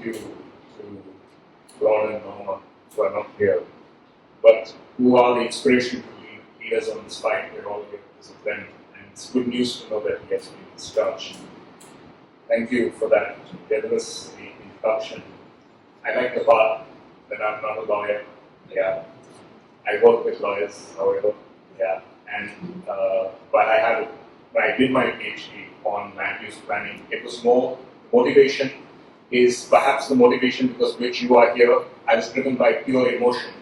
you to Rod and Norma who are not here, but who are the inspirational leaders on this fight. We're all here because of them, and it's good news to know that he has been discharged. Thank you for that generous introduction. I like the part that I'm not a lawyer. Yeah, I work with lawyers, however. Yeah, and but I did my PhD on land use planning. It was more motivation is perhaps the motivation because which you are here. I was driven by pure emotion.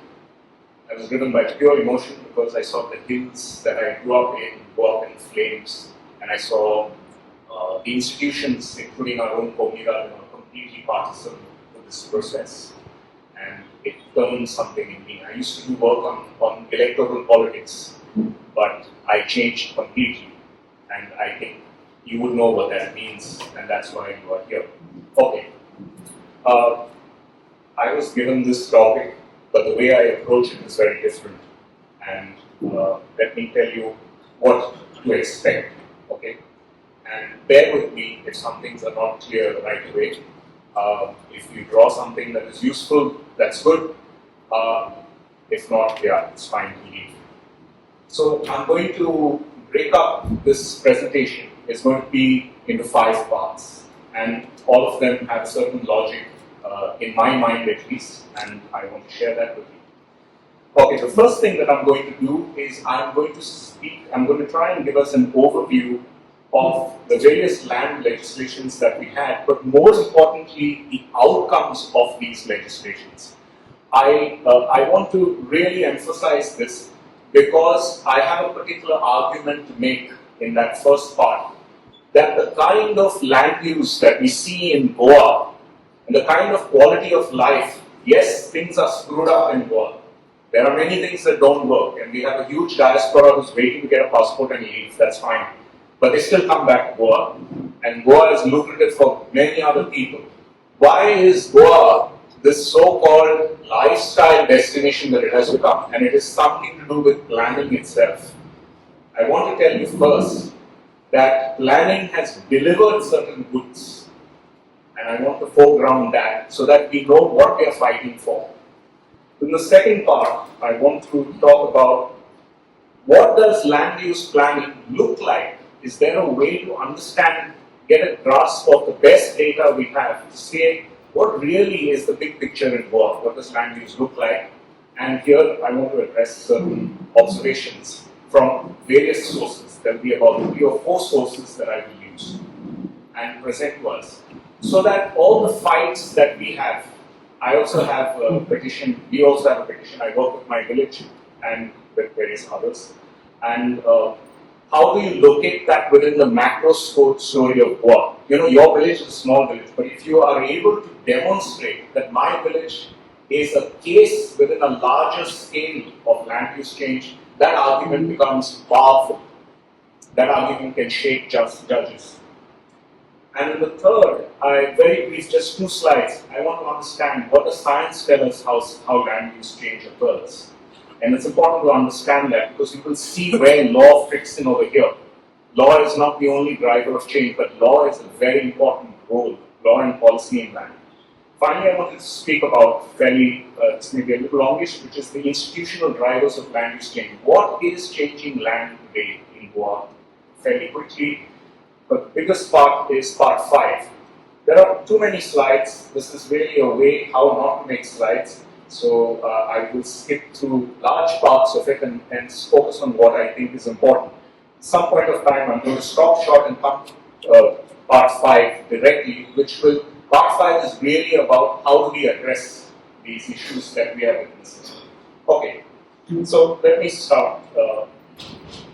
I was driven by pure emotion because I saw the hills that I grew up in go up in flames, and I saw the institutions, including our own Comida, completely partisan to this process, and it turned something in me. I used to do work on electoral politics, but I changed completely, and I think you would know what that means, and that's why you are here. Okay. I was given this topic, but the way I approach it is very different, and let me tell you what to expect. Okay. And bear with me if some things are not clear right away. If you draw something that is useful, that's good. If not, yeah, it's fine to leave. So I'm going to break up this presentation. It's going to be into 5 parts, and all of them have certain logic, in my mind at least, and I want to share that with you. Okay, the first thing that I'm going to do is I'm going to try and give us an overview of the various land legislations that we had, but more importantly, the outcomes of these legislations. I want to really emphasize this because I have a particular argument to make in that first part, that the kind of land use that we see in Goa and the kind of quality of life, yes, things are screwed up in Goa. There are many things that don't work, and we have a huge diaspora who's waiting to get a passport and leave, that's fine. But they still come back to Goa, and Goa is lucrative for many other people. Why is Goa this so-called lifestyle destination that it has become? And it is something to do with planning itself. I want to tell you first that planning has delivered certain goods, and I want to foreground that so that we know what we are fighting for. In the second part, I want to talk about what does land use planning look like. Is there a way to understand, get a grasp of the best data we have to say what really is the big picture in Goa? What does land use look like? And here I want to address certain observations from various sources. There will be about 3 or 4 sources that I will use and present to us. So that all the fights that we have, I also have a petition, we also have a petition, I work with my village and with various others. And how do you locate that within the macro story of Goa? You know, your village is a small village, but if you are able to demonstrate that my village is a case within a larger scale of land use change, that argument becomes powerful. That argument can shake judges. And in the third, very brief, just 2 slides, I want to understand what does science tell us how land use change occurs. And it's important to understand that because you will see where law fits in over here. Law is not the only driver of change, but law is a very important role, law and policy in land. Finally, I wanted to speak about it's maybe a little longish, which is the institutional drivers of land use change. What is changing land today in Goa? Fairly quickly, but the biggest part is part 5. There are too many slides. This is really a way how not to make slides. So I will skip through large parts of it and focus on what I think is important. At some point of time, I'm going to stop short and come to part 5 directly, part 5 is really about how do we address these issues that we have witnessed. Okay, so let me start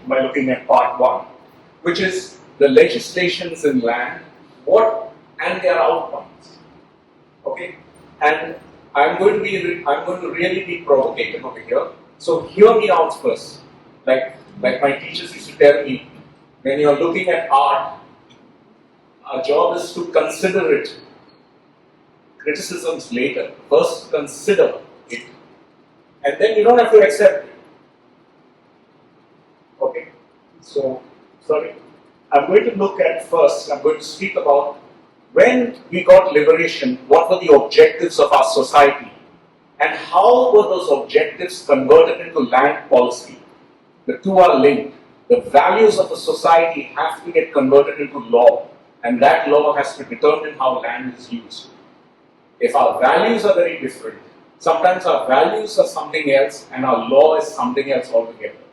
by looking at part 1, which is the legislations in land, and their outcomes. Okay, and I'm going to really be provocative over here. So hear me out first. Like my teachers used to tell me, when you're looking at art, our job is to consider it. Criticisms later. First consider it. And then you don't have to accept it. Okay? So, sorry. I'm going to speak about when we got liberation, what were the objectives of our society? And how were those objectives converted into land policy? The two are linked. The values of a society have to get converted into law, and that law has to determine how land is used. If our values are very different, sometimes our values are something else and our law is something else altogether.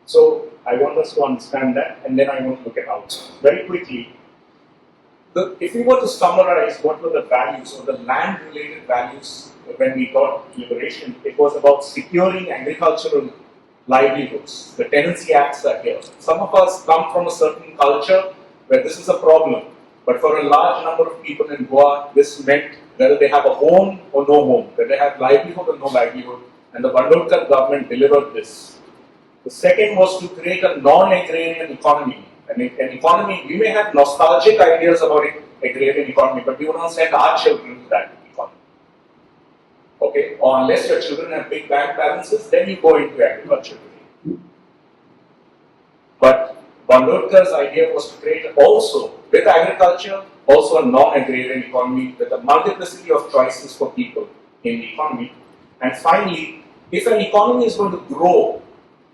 So I want us to understand that, and then I want to look at outcomes. Very quickly, if we were to summarize what were the values or the land-related values when we got liberation, it was about securing agricultural livelihoods. The tenancy acts are here. Some of us come from a certain culture where this is a problem, but for a large number of people in Goa, this meant whether they have a home or no home, whether they have livelihood or no livelihood, and the Bandolkar government delivered this. The second was to create a non-agrarian economy. An economy, we may have nostalgic ideas about agrarian economy, but we will not send our children to that economy. Okay? Or unless your children have big bank balances, then you go into agriculture today. But Bandolkar's idea was to create also, with agriculture, also a non-agrarian economy with a multiplicity of choices for people in the economy. And finally, if an economy is going to grow,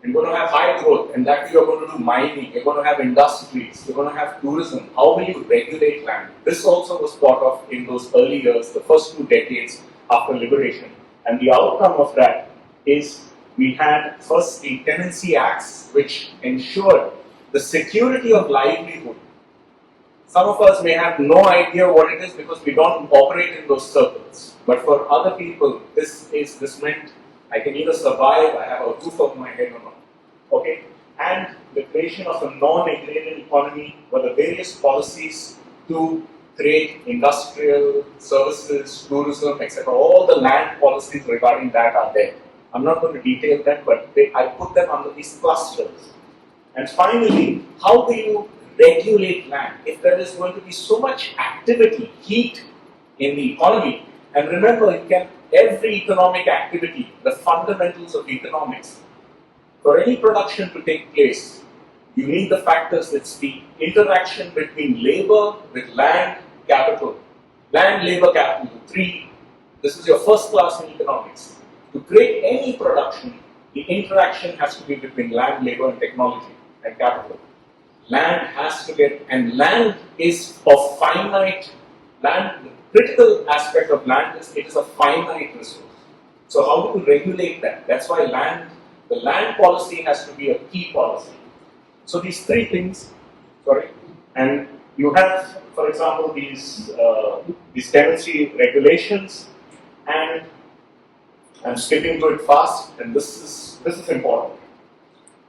you're going to have high growth, and that you're going to do mining, you're going to have industries, you're going to have tourism. How will you regulate land? This also was thought of in those early years, the first 2 decades after liberation. And the outcome of that is we had first the Tenancy Acts, which ensured the security of livelihood. Some of us may have no idea what it is because we don't operate in those circles. But for other people, this meant I can either survive, I have a roof over my head or not. Okay? And the creation of a non-agrarian economy were the various policies to create industrial services, tourism, etc. All the land policies regarding that are there. I'm not going to detail them, but I put them under these clusters. And finally, how do you regulate land? If there is going to be so much activity, heat in the economy, and remember, every economic activity, the fundamentals of economics, for any production to take place, you need the factors. It's the interaction between labor with land, capital. Land, labor, capital, 3. This is your first class in economics. To create any production, the interaction has to be between land, labor, and technology and capital. Land has to get, and land is of finite, land, the critical aspect of land is it is a finite resource. So how do you regulate that? That's why the land policy has to be a key policy. So these 3 things, and you have, for example, these tenancy regulations, and I'm skipping to it fast, and this is important.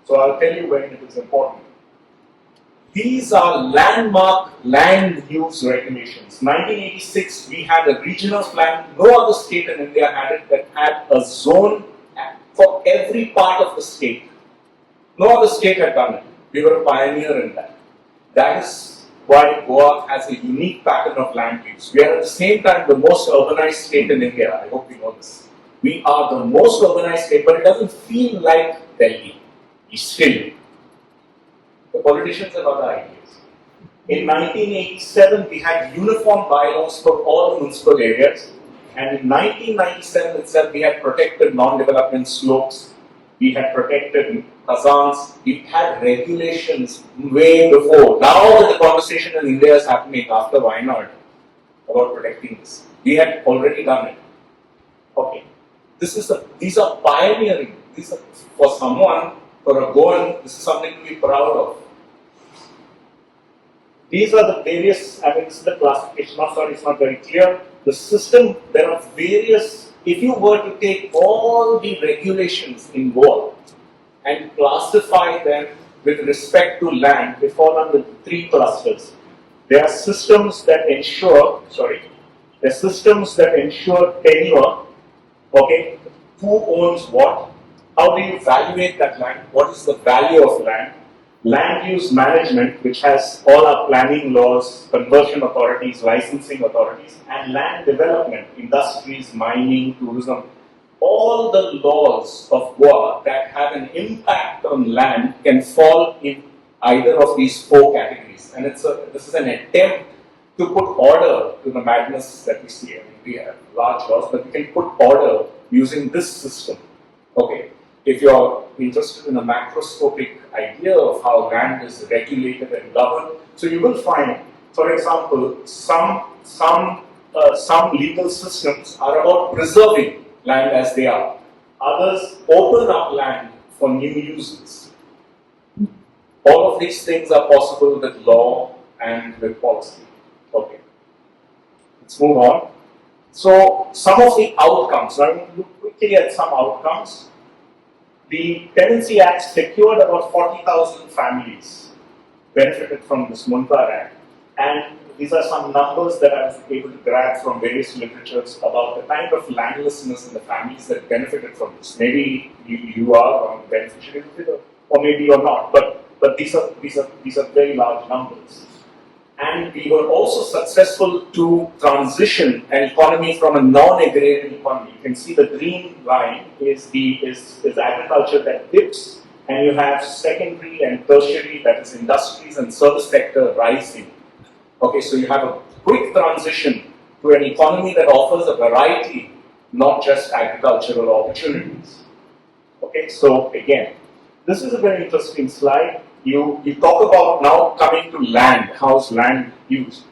So I'll tell you when it is important. These are landmark land use regulations. 1986, we had a regional plan. No other state in India had it, that had a zone for every part of the state. No other state had done it. We were a pioneer in that. That is why Goa has a unique pattern of land use. We are at the same time the most urbanized state in India. I hope you know this. We are the most urbanized state, but it doesn't feel like Delhi. It's still. The politicians have other ideas. In 1987, we had uniform bylaws for all municipal areas. And in 1997 itself, we had protected non-development slopes. We had protected khazans. We had regulations way before. Now that the conversation in India is happening after Wayanad about protecting this, we had already done it. Okay. These are pioneering. These are, for someone, for a Goan, this is something to be proud of. These are the various, this is the classification, it's not very clear. The system, there are various, if you were to take all the regulations in Goa and classify them with respect to land, they fall under 3 clusters. There are systems that ensure, tenure, okay, who owns what, how do you evaluate that land, what is the value of land, land use management, which has all our planning laws, conversion authorities, licensing authorities, and land development, industries, mining, tourism. All the laws of Goa that have an impact on land can fall in either of these 4 categories. And this is an attempt to put order to the madness that we see. I mean, we have large laws, but we can put order using this system. Okay, if you're interested in a macroscopic idea of how land is regulated and governed, so you will find, for example, some legal systems are about preserving land as they are. Others open up land for new uses. All of these things are possible with law and with policy. Okay, let's move on. So, some of the outcomes, now I'm going to look quickly at some outcomes. The Tenancy Act secured about 40,000 families benefited from this Muntar Act, and these are some numbers that I was able to grab from various literatures about the kind of landlessness in the families that benefited from this. Maybe you are a beneficiary of it, or maybe you're not, but these are very large numbers. And we were also successful to transition an economy from a non-agrarian economy. You can see the green line is agriculture that dips, and you have secondary and tertiary, that is industries and service sector rising. Okay, so you have a quick transition to an economy that offers a variety, not just agricultural opportunities. Okay, so again, this is a very interesting slide. You talk about now coming to land, how's land used.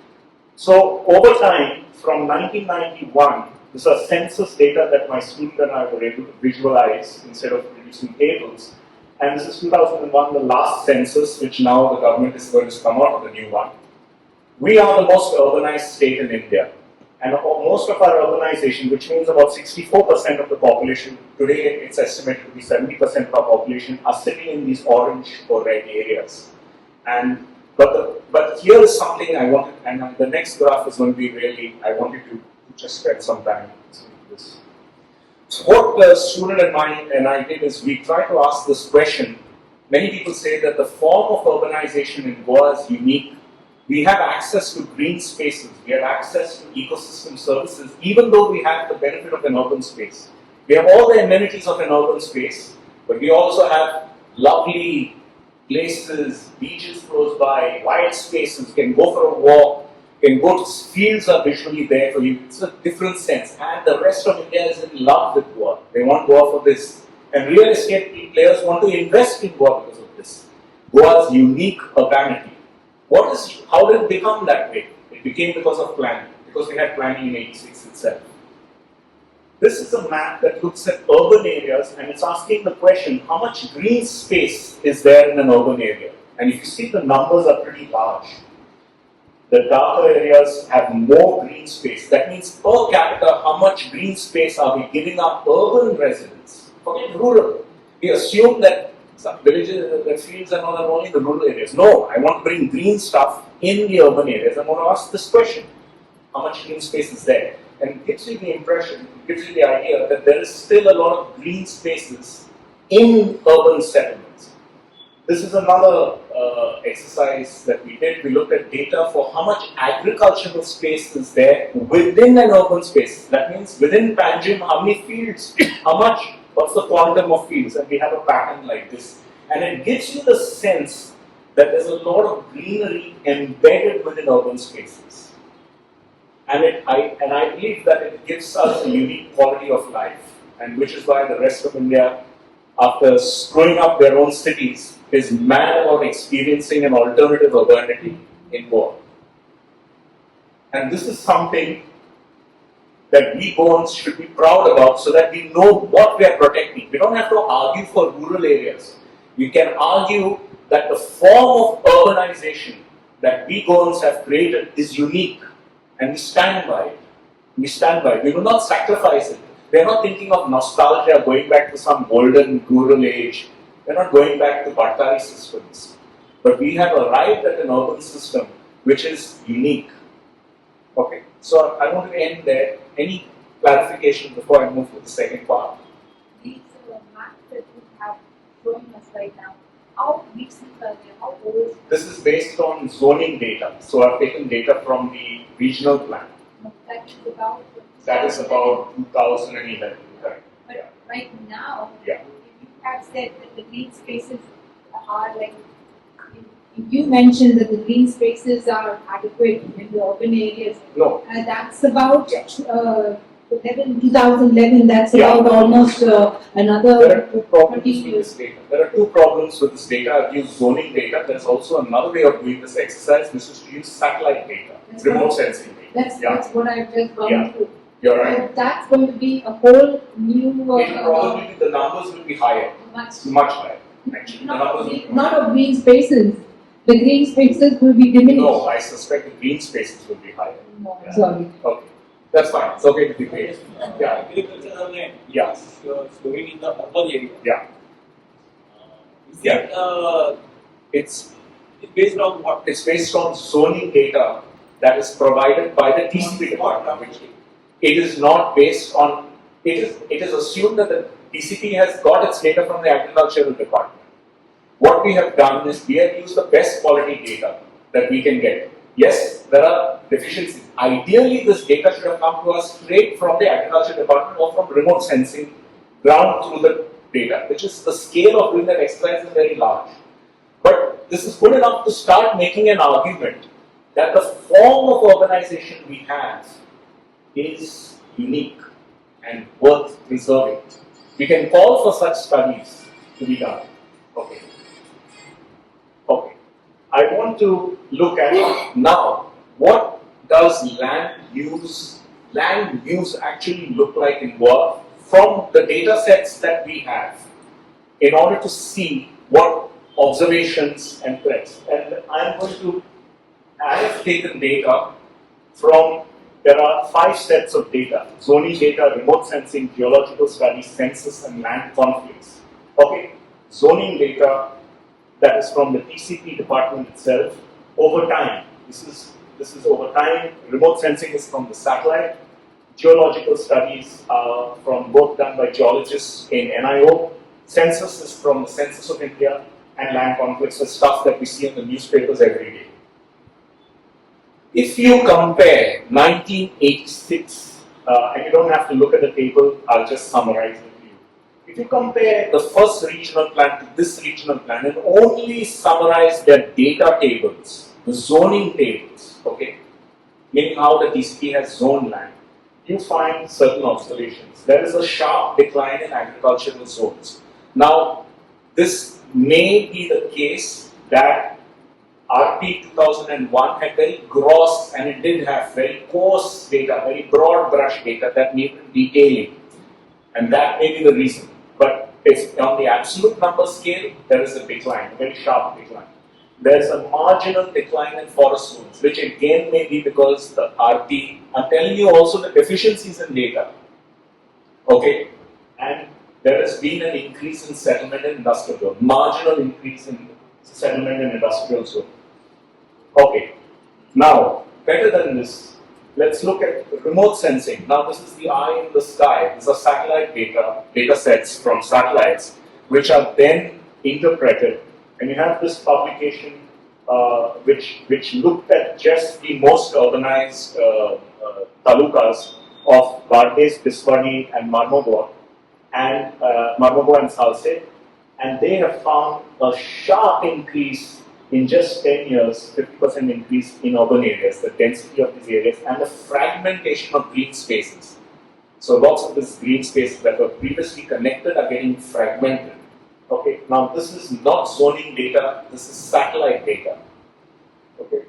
So over time, from 1991, this is census data that my student and I were able to visualize instead of producing tables. And this is 2001, the last census, which now the government is going to come out with a new one. We are the most urbanized state in India. And most of our urbanization, which means about 64% of the population, today it's estimated to be 70% of our population, are sitting in these orange or red areas. And but here is something I wanted, and the next graph is going to be really, I wanted to just spend some time on this. So what the student and I did is we tried to ask this question. Many people say that the form of urbanization in Goa is unique. We have access to green spaces, we have access to ecosystem services, even though we have the benefit of an urban space. We have all the amenities of an urban space, but we also have lovely places, beaches close by, wide spaces, you can go for a walk, you can go to fields are visually there for you. It's a different sense. And the rest of India is in love with Goa. They want Goa for this. And real estate players want to invest in Goa because of this. Goa's unique urbanity. How did it become that way? It became because of planning, because we had planning in 86 itself. This is a map that looks at urban areas and it's asking the question, how much green space is there in an urban area? And if you see, the numbers are pretty large. The darker areas have more green space. That means per capita, how much green space are we giving our urban residents? Forget rural. We assume that some villages, the fields and all are only the rural areas. No, I want to bring green stuff in the urban areas. I want to ask this question, how much green space is there? And it gives you the impression, it gives you the idea that there is still a lot of green spaces in urban settlements. This is another exercise that we did. We looked at data for how much agricultural space is there within an urban space. That means within Panjim, how many fields, how much, what's the quantum of fields? And we have a pattern like this. And it gives you the sense that there's a lot of greenery embedded within urban spaces. And I believe that it gives us a unique quality of life, and which is why the rest of India, after screwing up their own cities, is mad about experiencing an alternative urbanity in Goa. And this is something that we Goans should be proud about, so that we know what we are protecting. We don't have to argue for rural areas. We can argue that the form of urbanization that we Goans have created is unique. And we stand by it. We stand by it. We do not sacrifice it. We are not thinking of nostalgia, going back to some golden rural age. We are not going back to Bhattari systems. But we have arrived at an urban system which is unique. Okay, so I want to end there. Any clarification before I move to the second part? These maps that you have showing us right now, how recent are they? How old is it? This is based on zoning data. So I've taken data from the regional plan. That is about 2011. Correct. But yeah. right now, Yeah. you have said that the green spaces are like You mentioned that the green spaces are adequate in the urban areas. No. That's about 2011. That's about almost another. There are two problems with this data. There are two problems with this data. I've used zoning data. There's also another way of doing this exercise, which is to use satellite data, remote sensing data. That's what I've just gone through. You're right. So that's going to be a whole new. Probably the numbers will be higher. Much higher. Actually, not of green spaces. The green spaces will be diminished. No, I suspect the green spaces will be higher. No, sorry. Okay. That's fine. It's okay to debate. Yeah. Agricultural land. Yeah. You're storing in the urban area. Yeah. It's based on what? It's based on zoning data that is provided by the TCP department. Which it is not based on. It is assumed that the TCP has got its data from the agricultural department. What we have done is we have used the best quality data that we can get. Yes, there are deficiencies. Ideally, this data should have come to us straight from the agriculture department or from remote sensing ground through the data, which is the scale of doing that exercise is very large. But this is good enough to start making an argument that the form of urbanization we have is unique and worth preserving. We can call for such studies to be done. Okay. Okay. I want to look at now, what does land use actually look like in work from the data sets that we have in order to see what observations and threats. And I have taken data from, there are 5 sets of data: zoning data, remote sensing, geological studies, census, and land conflicts. Okay, zoning data, that is from the TCP department itself. Over time, this is over time. Remote sensing is from the satellite. Geological studies are from both done by geologists in NIO. Census is from the Census of India, and land conflicts is stuff that we see in the newspapers every day. If you compare 1986, and you don't have to look at the table, I'll just summarize it. If you compare the first regional plan to this regional plan and only summarize their data tables, the zoning tables, okay, meaning how the TCP has zoned land, you find certain observations. There is a sharp decline in agricultural zones. Now, this may be the case that RP 2001 had very gross, and it did have very coarse data, very broad brush data that needed detailing. And that may be the reason. But if on the absolute number scale, there is a decline, a very sharp decline. There's a marginal decline in forest zones, which again may be because the RP, I'm telling you also the deficiencies in data. Okay? And there has been an increase in settlement in industrial zone, marginal increase in settlement in industrial zone. Okay. Now, better than this, let's look at remote sensing. Now, this is the eye in the sky. These are satellite data sets from satellites, which are then interpreted. And you have this publication which looked at just the most urbanized talukas of Bardes, Biswani, and Marmogao and Salse, and they have found a sharp increase in just 10 years, 50% increase in urban areas, the density of these areas, and the fragmentation of green spaces. So lots of these green spaces that were previously connected are getting fragmented. Okay, now this is not zoning data, this is satellite data. Okay,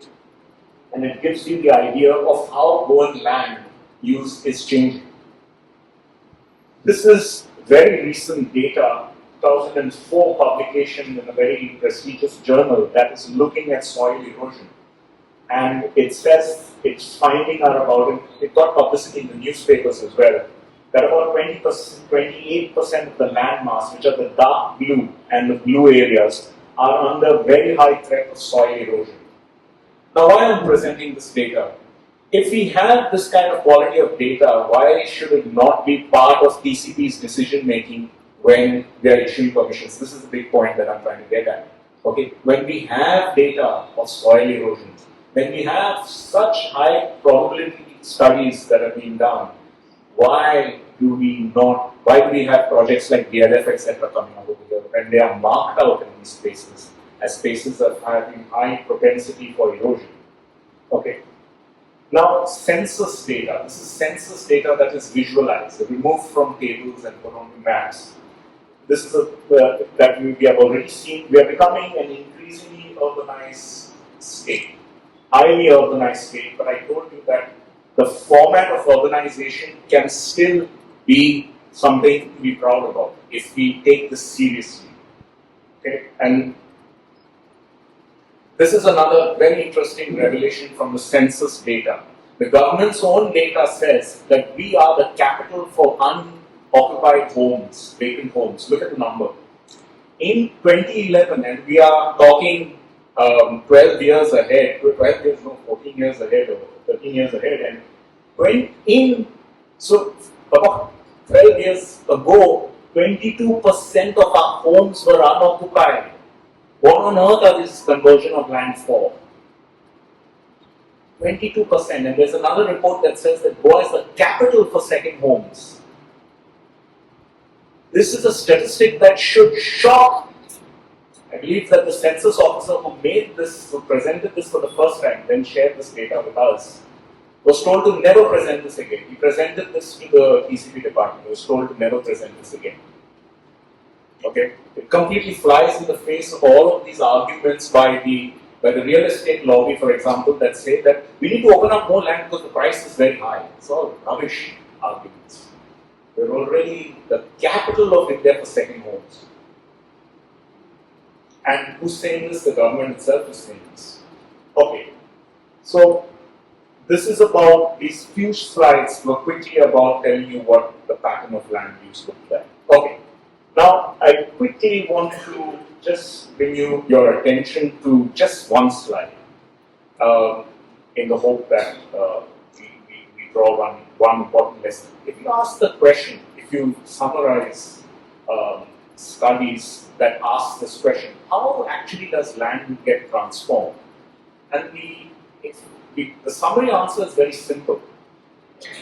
and it gives you the idea of how urban land use is changing. This is very recent data, 2004 publication in a very prestigious journal that is looking at soil erosion. And it says its findings are about it got publicity in the newspapers as well, that about 28% of the land mass, which are the dark blue and the blue areas, are under very high threat of soil erosion. Now, why I'm presenting this data? If we have this kind of quality of data, why should it not be part of TCP's decision making when they are issuing permissions? This is the big point that I'm trying to get at. Okay, when we have data of soil erosion, when we have such high probability studies that are being done, why do we have projects like DLF, etc. coming over here when they are marked out in these spaces? as spaces are having high propensity for erosion. Okay. Now, census data. This is census data that is visualized, removed from tables and put onto maps. This is that we have already seen. We are becoming an increasingly urbanized state, highly urbanized state. But I told you that the format of urbanization can still be something to be proud about if we take this seriously. Okay, and this is another very interesting revelation from the census data. The government's own data says that we are the capital for unoccupied homes, vacant homes. Look at the number. In 2011, and we are talking 12 years ahead, 12 years, no, 14 years ahead, or 13 years ahead, and so about 12 years ago, 22% of our homes were unoccupied. What on earth are this conversion of land for? 22%. And there's another report that says that Goa is the capital for second homes. This is a statistic that should shock. I believe that the census officer who made this, who presented this for the first time, then shared this data with us, was told to never present this again. He presented this to the ECB department. He was told to never present this again. Okay, it completely flies in the face of all of these arguments by the real estate lobby, for example, that say that we need to open up more land because the price is very high. It's all rubbish arguments. We're already the capital of India for second homes. And who's saying this? The government itself is saying this. Okay, so this is about, these few slides were quickly about telling you what the pattern of land use looked like. Okay. Now, I quickly want to just bring your attention to just one slide in the hope that we draw one important lesson. If you ask the question, if you summarize studies that ask this question, how actually does land get transformed? And the summary answer is very simple.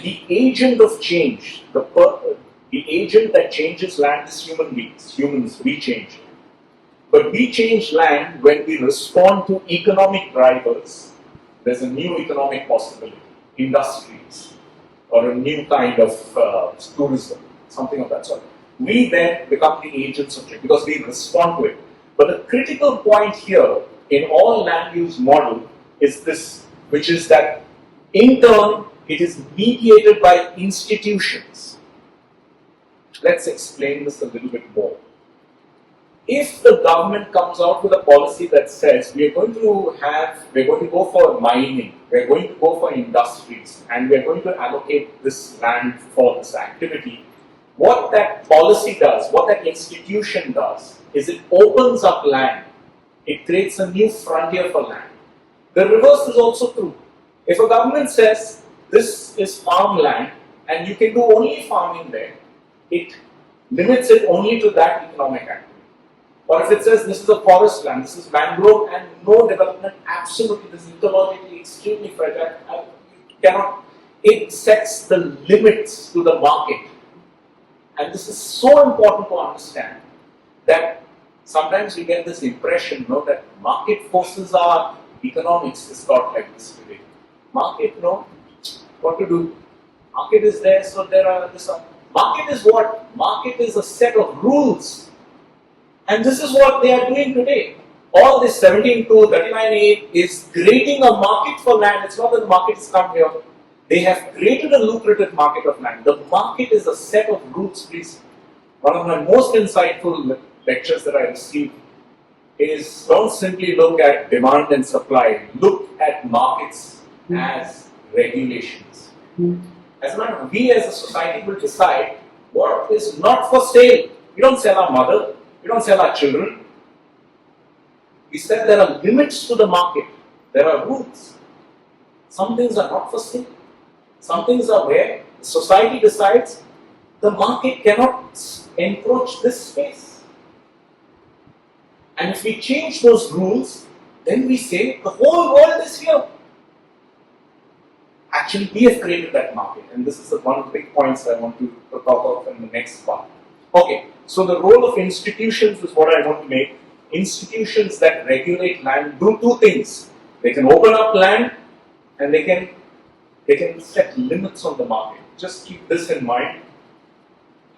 The agent of change, the agent that changes land is human beings. Humans, we change it. But we change land when we respond to economic drivers. There's a new economic possibility, industries, or a new kind of tourism, something of that sort. We then become the agents of change because we respond to it. But the critical point here in all land use model is this, which is that in turn it is mediated by institutions. Let's explain this a little bit more. If the government comes out with a policy that says we're going to go for mining, we're going to go for industries, and we're going to allocate this land for this activity, what that policy does, what that institution does, is it opens up land. It creates a new frontier for land. The reverse is also true. If a government says this is farmland and you can do only farming there, it limits it only to that economic activity. Or if it says this is a forest land, this is mangrove and no development, absolutely, this is ecologically extremely fragile, it sets the limits to the market. And this is so important to understand that sometimes we get this impression, that market forces are, economics is taught like this today. Market, what to do? Market is there, so there are this. Market is what? Market is a set of rules. And this is what they are doing today. All this 17.2, 39A is creating a market for land. It's not that the market has come here. They have created a lucrative market of land. The market is a set of rules, please. One of my most insightful lectures that I received is don't simply look at demand and supply. Look at markets as regulations. As a matter, we as a society will decide what is not for sale. We don't sell our mother. We don't sell our children. We said there are limits to the market. There are rules. Some things are not for sale. Some things are where society decides the market cannot encroach this space. And if we change those rules, then we say the whole world is here. Actually, we have created that market, and this is one of the big points I want to talk about in the next part. Okay, so the role of institutions is what I want to make. institutions that regulate land do two things. They can open up land and they can set limits on the market. Just keep this in mind.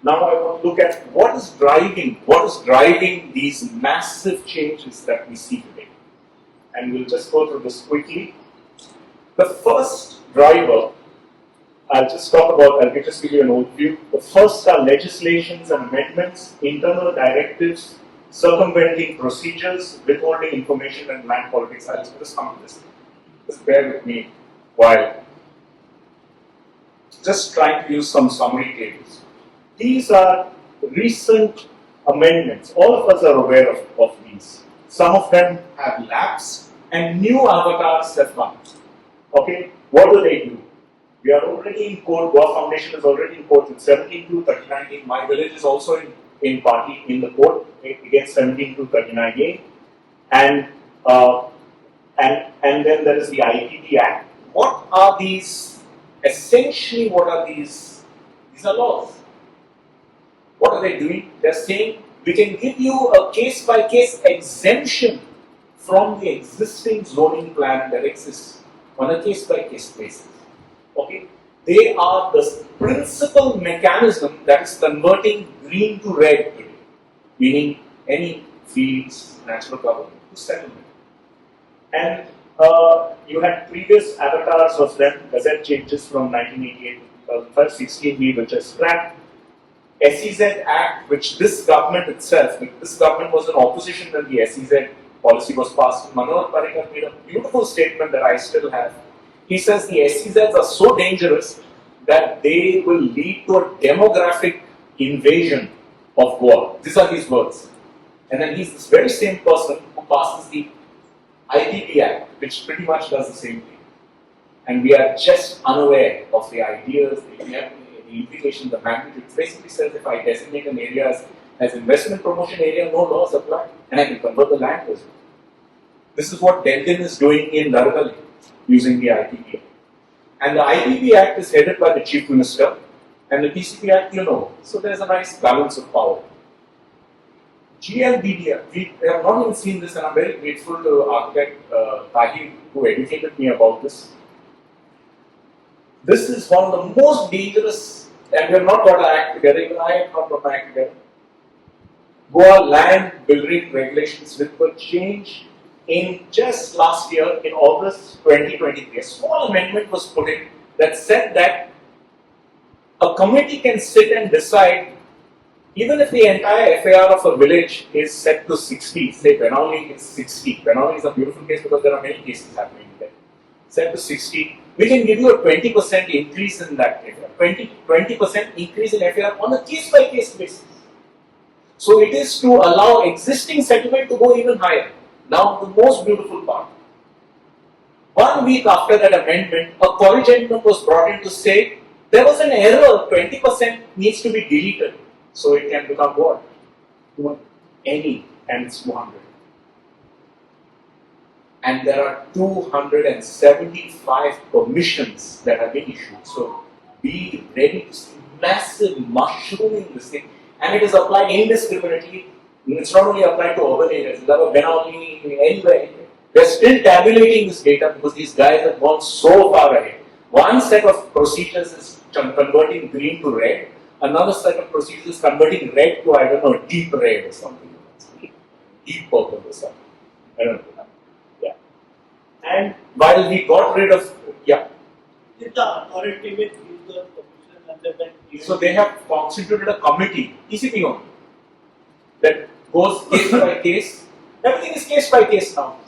Now I want to look at what is driving these massive changes that we see today. And we'll just go through this quickly. The first driver, I'll just give you an overview. The first are legislations and amendments, internal directives, circumventing procedures, withholding information, and land politics. I'll just come to this. Just bear with me while just trying to use some summary tables. These are recent amendments. All of us are aware of these. Some of them have lapsed and new avatars have come. Okay, what do? We are already in court. Goa Foundation is already in court with 17-39. My village is also in party in the court against 17-39A, and then there is the IPD Act. What are these? Essentially, what are these? These are laws. What are they doing? They are saying we can give you a case-by-case exemption from the existing zoning plan that exists on a case-by-case basis. Okay, they are the principal mechanism that is converting green to red today, meaning any fields, natural cover to settlement. And you had previous avatars of them, gazette changes from 1988 to 2005, 16B, which is scrapped. SEZ Act, which this government was in opposition when the SEZ policy was passed. Manohar Parrikar made a beautiful statement that I still have. He says the SEZs are so dangerous that they will lead to a demographic invasion of Goa. These are his words. And then he's this very same person who passes the IPP Act, which pretty much does the same thing. And we are just unaware of the ideas, the implications, the magnitude. It basically says if I designate an area as investment promotion area, no laws apply, and I can convert the land as well. This is what Delton is doing in Naragali using the IPP Act. And the IPP Act is headed by the Chief Minister, and the PCP Act, So there's a nice balance of power. GLBDR, we have not even seen this, and I'm very grateful to architect Tahir who educated me about this. This is one of the most dangerous, and we have not got our act together, even I have not got my act together. Goa land building regulations which were changed in just last year in August 2023. A small amendment was put in that said that a committee can sit and decide, even if the entire FAR of a village is set to 60, say Benauli is 60. Benauli is a beautiful case because there are many cases happening there. Set to 60, we can give you a 20% increase in that FAR, 20% increase in FAR on a case-by-case basis. So it is to allow existing settlement to go even higher. Now the most beautiful part. 1 week after that amendment, a corrigendum was brought in to say there was an error, 20% needs to be deleted. So it can become what? Any, and it's 200. And there are 275 permissions that have been issued. So be ready to see massive mushrooming this thing. And it is applied indiscriminately. It's not only applied to urban areas, it's applied anywhere. They're still tabulating this data because these guys have gone so far ahead. One set of procedures is converting green to red. Another set of procedures is converting red to, I don't know, deep red or something. Deep purple or something. I don't know. Yeah. And while we got rid of, Did the authority with user commission under that? So they have constituted a committee, ECP only, that goes case by case. Everything is case by case now.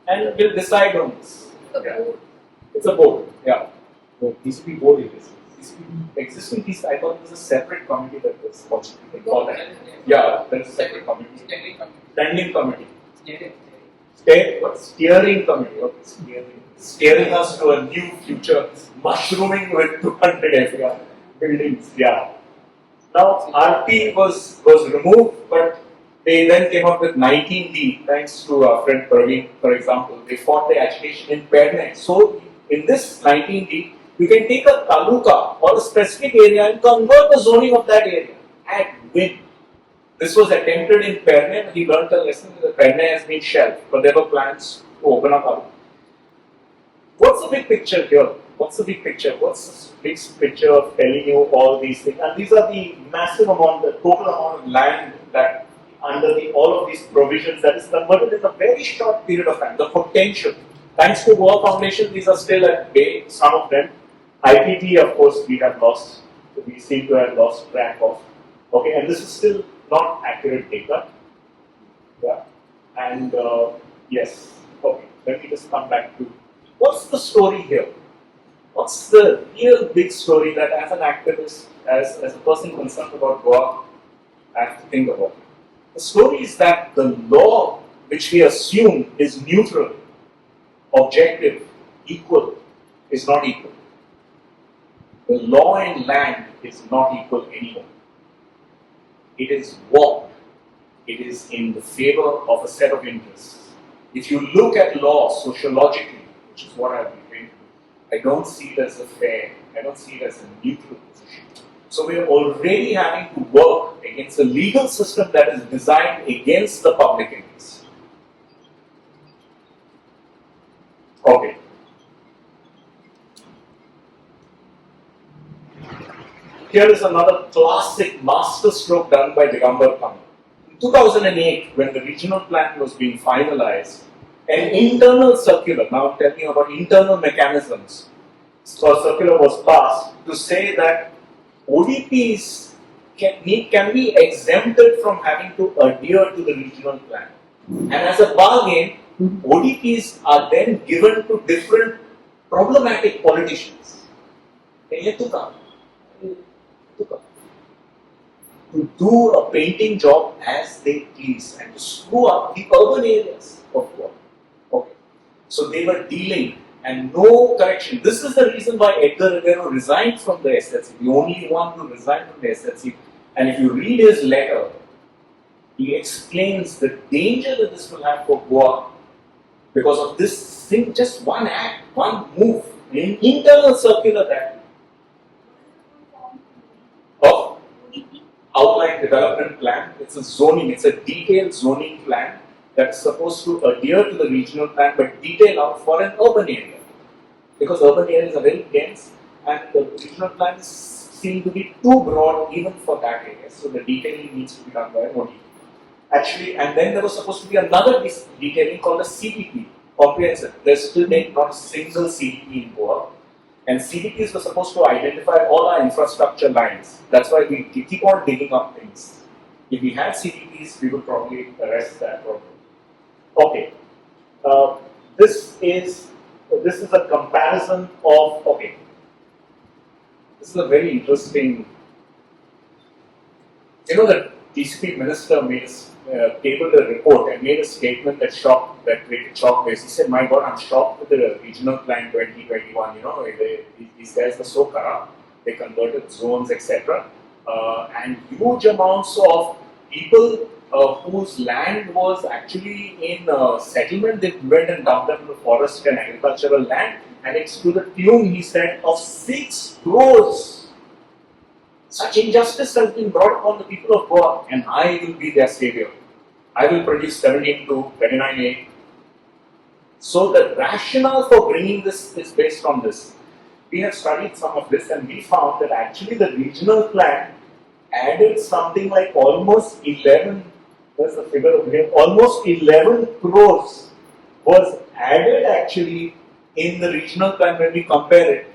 And will decide on this. It's a board. Yeah. The ECP board it is. Existing piece, I thought it was a separate committee that was constituted for that. Yeah, there's a separate committee. Standing committee. Steering committee. Okay, steering us to a new future, mushrooming with 200 FAR buildings. Yeah. Now RT was removed, but they then came up with 19D, thanks to our friend Praveen, for example. They fought the agitation in Perne. So in this 19D, you can take a taluka or a specific area and convert the zoning of that area at will. This was attempted in Perne. He learned a lesson that Perne has been shelved, but there were plans to open up other. What's the big picture here? What's the big picture? What's the big picture of telling you all these things? And these are the massive amount, the total amount of land that under all of these provisions that is converted in a very short period of time. The potential. Thanks to Goa Foundation, these are still at bay, some of them. IPT, of course, we seem to have lost track of. Okay, and this is still not accurate data. Yeah, and yes, okay, let me just come back to what's the story here? What's the real big story that as an activist, as a person concerned about Goa, I have to think about? The story is that the law which we assume is neutral, objective, equal, is not equal. The law in land is not equal anymore. It is warped. It is in the favor of a set of interests. If you look at law sociologically, which is what I've been trained to do, I don't see it as a fair, I don't see it as a neutral position. So we are already having to work against a legal system that is designed against the public interest. Okay. Here is another classic masterstroke done by Digambar Khan. In 2008, when the regional plan was being finalized, an internal circular, now I'm telling you about internal mechanisms, so a circular was passed to say that ODPs can be exempted from having to adhere to the regional plan. And as a bargain, ODPs are then given to different problematic politicians. To do a painting job as they please and to screw up the urban areas of Goa. Okay. So they were dealing and no correction. This is the reason why Edgar Rivero resigned from the SLC, the only one to resign from the SLC. And if you read his letter, he explains the danger that this will have for Goa because of this thing, just one act, one move, an internal circular that of outline development plan. It's a zoning, it's a detailed zoning plan that's supposed to adhere to the regional plan but detail out for an urban area. Because urban areas are very dense and the regional plans seem to be too broad even for that area. So the detailing needs to be done by an ODP. Actually, and then there was supposed to be another detailing called a CDP, comprehensive. There's still not a single CDP in Goa. And CDPs were supposed to identify all our infrastructure lines. That's why we keep on digging up things. If we had CDPs, we would probably arrest that problem. Okay. This is a comparison of, okay. This is a very interesting, the DCP minister tabled a report and made a statement that created shock waves. He said, my God, I'm shocked with the regional plan 2021, these guys were so corrupt, they converted zones, etc. And huge amounts of people whose land was actually in settlement, they went and dumped them in the forest and agricultural land, and it's to the tune, he said, of 6 crores. Such injustice has been brought upon the people of Goa, and I will be their savior. I will produce 17.2, 29.8. So the rationale for bringing this is based on this. We have studied some of this and we found that actually the regional plan added something like almost 11, there's the figure over here, almost 11 crores was added actually in the regional plan when we compare it.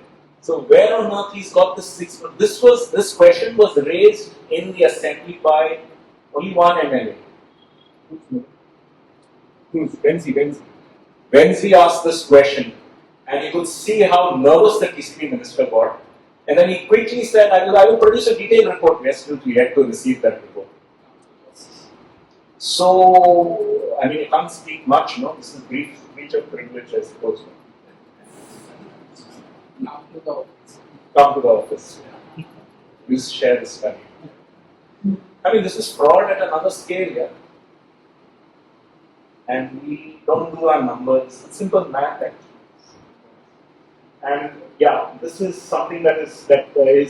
So where on earth he's got this 6? This question was raised in the assembly by only one MLA. Benzi asked this question, and you could see how nervous the TCP minister got. And then he quickly said, I will produce a detailed report. Yes, we had to receive that report. So, I mean, you can't speak much, this is breach of privilege, I suppose. Come to the office. You share the study. I mean, this is fraud at another scale, yeah. And we don't do our numbers. It's simple math, actually. And yeah, this is something that is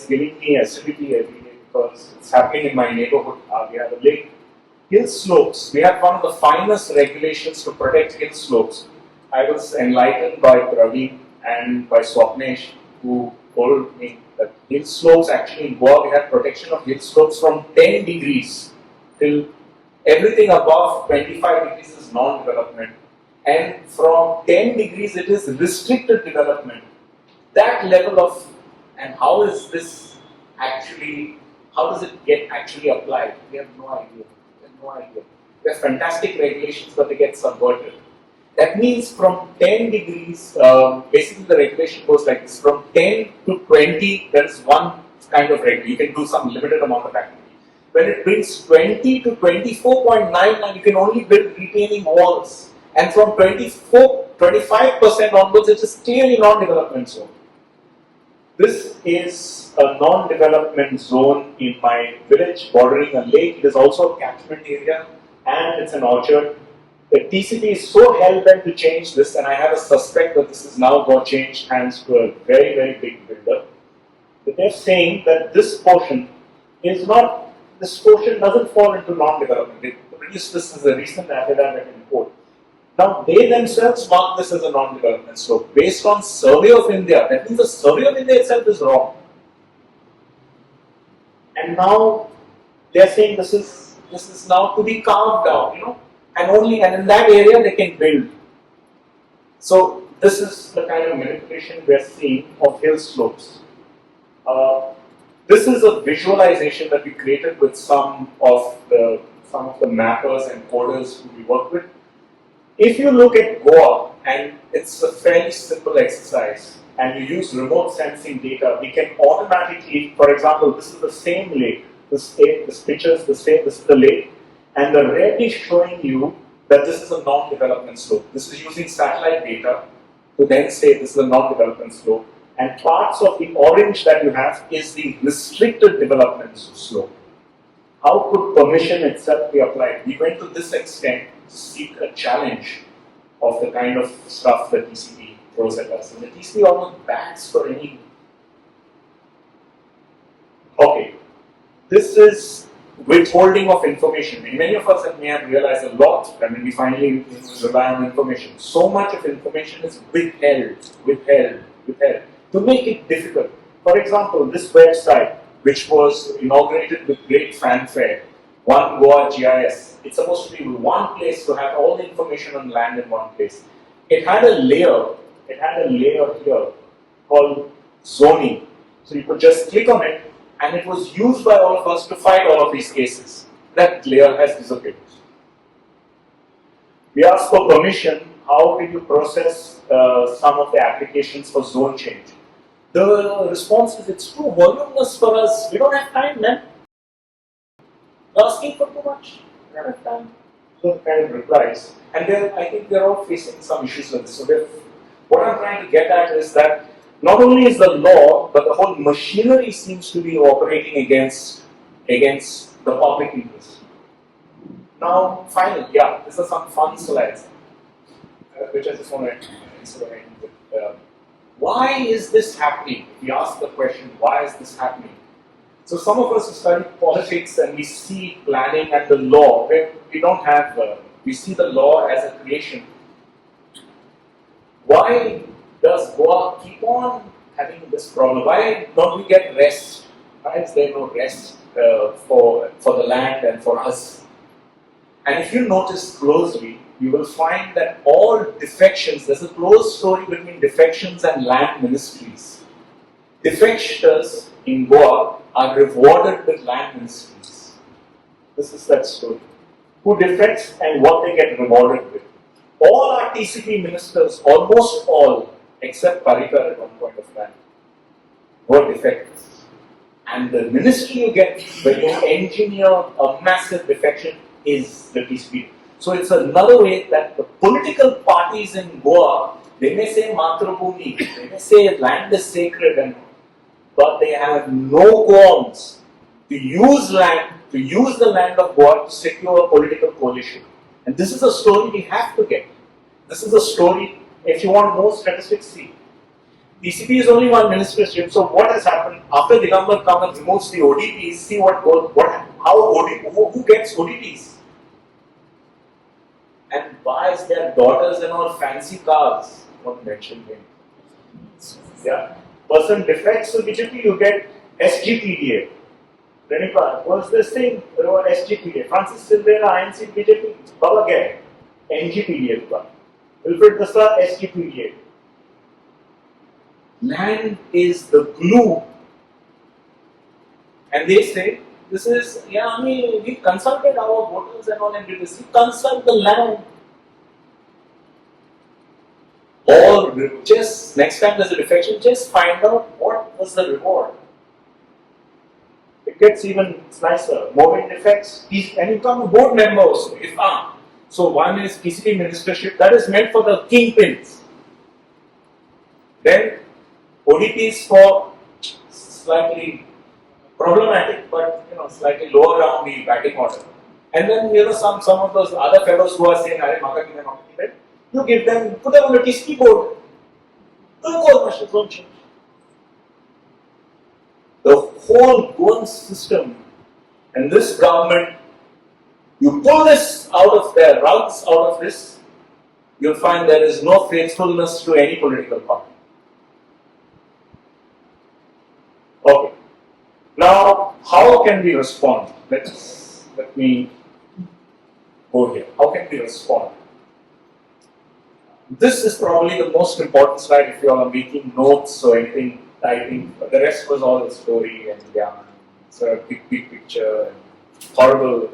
giving me acidity every day because it's happening in my neighborhood. We have a lake hill slopes, we have one of the finest regulations to protect hill slopes. I was enlightened by Praveen and by Swapnesh, who told me that hill slopes actually in Goa, we have protection of hill slopes from 10 degrees till everything above 25 degrees is non-development. And from 10 degrees it is restricted development. That level of, and how is this actually, how does it get actually applied? We have no idea. We have no idea. We have fantastic regulations, but they get subverted. That means from 10 degrees, basically the regulation goes like this, from 10 to 20, there is one kind of regulation. You can do some limited amount of activity. When it brings 20 to 24.99, you can only build retaining walls. And from 25% onwards, it is clearly non-development zone. This is a non-development zone in my village bordering a lake. It is also a catchment area and it's an orchard. The TCP is so hell-bent to change this, and I have a suspect that this is now going to change hands to a very, very big builder. But they're saying that this portion is not, this portion doesn't fall into non-development. They produced this as a recent affidavit in court. Now, they themselves mark this as a non-development slope based on Survey of India. That means the Survey of India itself is wrong. And now they are saying this is now to be carved out, and in that area they can build. So this is the kind of manipulation we are seeing of hill slopes. This is a visualization that we created with some of the mappers and coders who we work with. If you look at Goa, and it's a fairly simple exercise, and you use remote sensing data, we can automatically, for example, this is the same lake, this picture is the same, this is the lake, and the red is showing you that this is a non-development slope. This is using satellite data to then say this is a non-development slope, and parts of the orange that you have is the restricted development slope. How could permission itself be applied? We went to this extent to seek a challenge of the kind of stuff that TCP throws at us. And the TCP almost bans for any. Okay, this is withholding of information. Many of us may have realized a lot. We finally rely on information. So much of information is withheld to make it difficult. For example, this website, which was inaugurated with great fanfare, One Goa GIS. It's supposed to be one place to have all the information on land in one place. It had a layer here called zoning. So you could just click on it, and it was used by all of us to fight all of these cases. That layer has disappeared. We asked for permission. How did you process some of the applications for zone change? The response is, it's too voluminous for us. We don't have time, man. You're asking for too much. We don't have time. So the kind of replies. And I think they're all facing some issues with this. So what I'm trying to get at is that not only is the law, but the whole machinery seems to be operating against the public interest. Now, finally, these are some fun slides, which I just want to sort of end with. Why is this happening? We ask the question, why is this happening? So some of us who study politics and we see planning and the law, where we don't have, we see the law as a creation. Why does Goa keep on having this problem? Why don't we get rest? Why is there no rest for the land and for us? And if you notice closely, you will find that all defections, there's a close story between defections and land ministries. Defectors in Goa are rewarded with land ministries. This is that story. Who defects and what they get rewarded with. All our TCP ministers, almost all, except Parikar at one point of time, were defectors. And the ministry you get when you engineer a massive defection is the TCP. So it's another way that the political parties in Goa, they may say Matrabhumi, they may say land is sacred, but they have no qualms to use land, to use the land of Goa to secure a political coalition. And this is a story we have to get. This is a story, if you want more statistics, see. TCP is only one ministership, so what has happened after Digambar comes and removes the ODPs, see who gets ODPs. and buys their daughters and all fancy cars. Not mention names. Yeah. Person defects to BJP, you get SGPDA. Renika, what's this thing? SGPDA. Francis Silva, INC BJP, Baba Gay. NGPDA. Wilfred Dasa, SGPDA. Land is the glue. And they say, this is, we consulted our voters and all and did this. You consult the land. Or just, next time there's a defection, just find out what was the reward. It gets even nicer. Moving defects, and you come a board member also. So one is PCP ministership, that is meant for the kingpins. Then ODPs for slightly problematic, but slightly lower down the batting order. And then some of those other fellows who are saying, you give them, put them on the TCP board. Don't change. The whole governance system and this government, you pull this out of their rugs, out of this, you'll find there is no faithfulness to any political party. Okay. Now, how can we respond? Let me go here. How can we respond? This is probably the most important slide if you are making notes or anything, typing. But the rest was all the story and it's a big picture and horrible.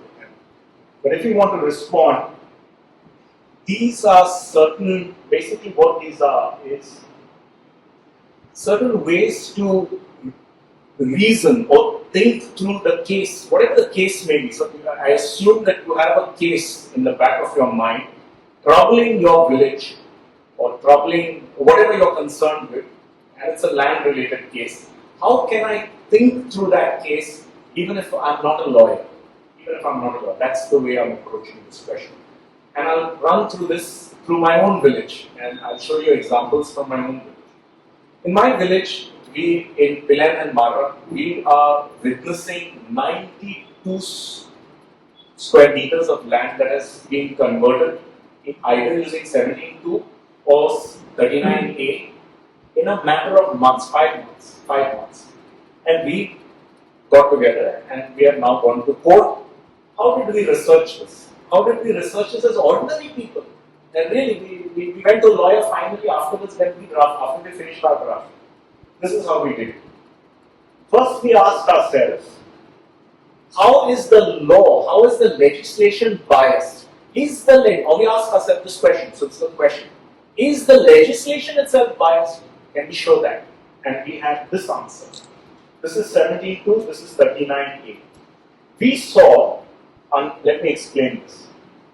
But if you want to respond, these are basically what these are is certain ways to reason or think through the case, whatever the case may be. So I assume that you have a case in the back of your mind, troubling your village or troubling whatever you're concerned with, and it's a land-related case. How can I think through that case even if I'm not a lawyer? That's the way I'm approaching this question. And I'll run through this through my own village, and I'll show you examples from my own village. In my village, we in PIL and Mara, we are witnessing 92 square meters of land that has been converted either using 17.2 or 39A in a matter of months, 5 months. And we got together and we have now gone to court. How did we research this? How did we research this as ordinary people? And really, we went to a lawyer finally afterwards when after we finished our draft. This is how we did it. First, we asked ourselves, how is the law, how is the legislation biased? We asked ourselves this question, so it's the question. Is the legislation itself biased? Can we show that? And we had this answer. This is 17.2, this is 39A. We saw, let me explain this.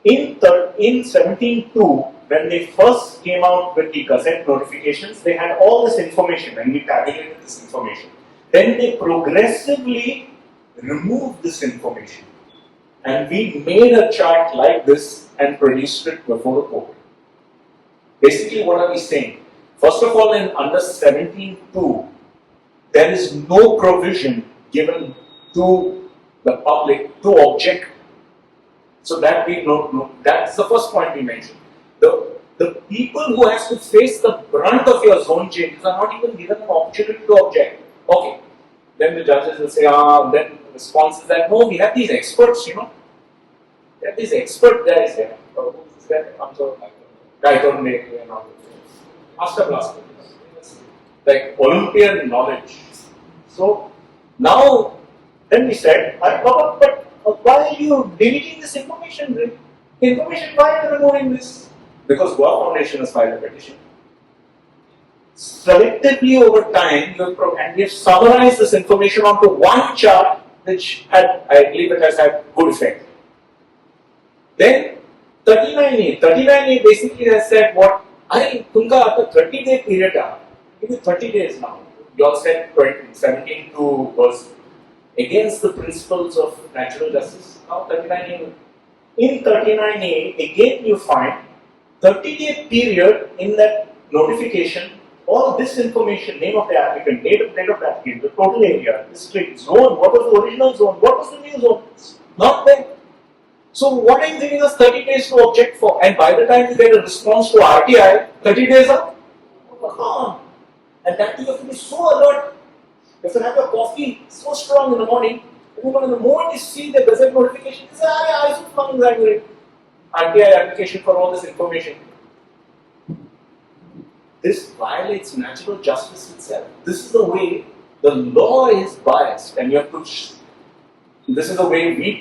In 17.2, when they first came out with the Gazette notifications, they had all this information and we tabulated this information. Then they progressively removed this information. And we made a chart like this and produced it before the court. Basically, what are we saying? First of all, in under 17.2, there is no provision given to the public to object. So that we know, that's the first point we mentioned. The people who has to face the brunt of your zone changes are not even given an opportunity to object. Okay. Then the judges will say, then the response is that, no, we have these experts, We have these expert guys here. Who's this guy? And all. Master blaster. Like Olympian knowledge. So, now, then we said, but why are you deleting this information? Why are you removing this? Because Goa Foundation has filed a petition. Selectively over time, and we have summarized this information onto one chart, which I believe it has had good effect. Then 39A basically has said what? Tunga after 30-day period, give you 30 days now. You all said 17.2 was against the principles of natural justice. Now 39A. In 39A, again you find 30-day period in that notification, all this information, name of the applicant, date of the applicant, the total area, district, zone, what was the original zone, what was the new zone, not there. So what are you giving us 30 days to object for? And by the time you get a response to RTI, 30 days are gone. And that you have to be so alert. You have to have your coffee so strong in the morning. Even in the moment you see the gazette notification, you say, I should come exaggerate. RTI application for all this information. This violates natural justice itself. This is the way the law is biased, and you have to. This is the way we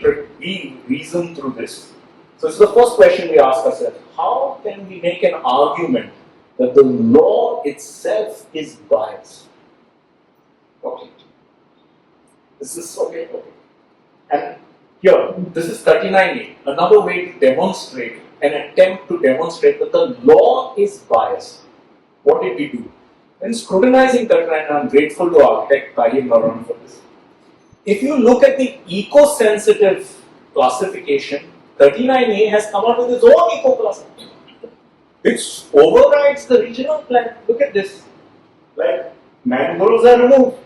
reason through this. So, it's the first question we ask ourselves: how can we make an argument that the law itself is biased? Okay. This is okay. And here, this is 39A. Another way to demonstrate, an attempt to demonstrate that the law is biased. What did we do? When scrutinizing 39A, I'm grateful to architect Tahir Naran for this. If you look at the eco-sensitive classification, 39A has come out with its own eco-classification, which overrides the regional plan. Look at this. Like, mangroves are removed,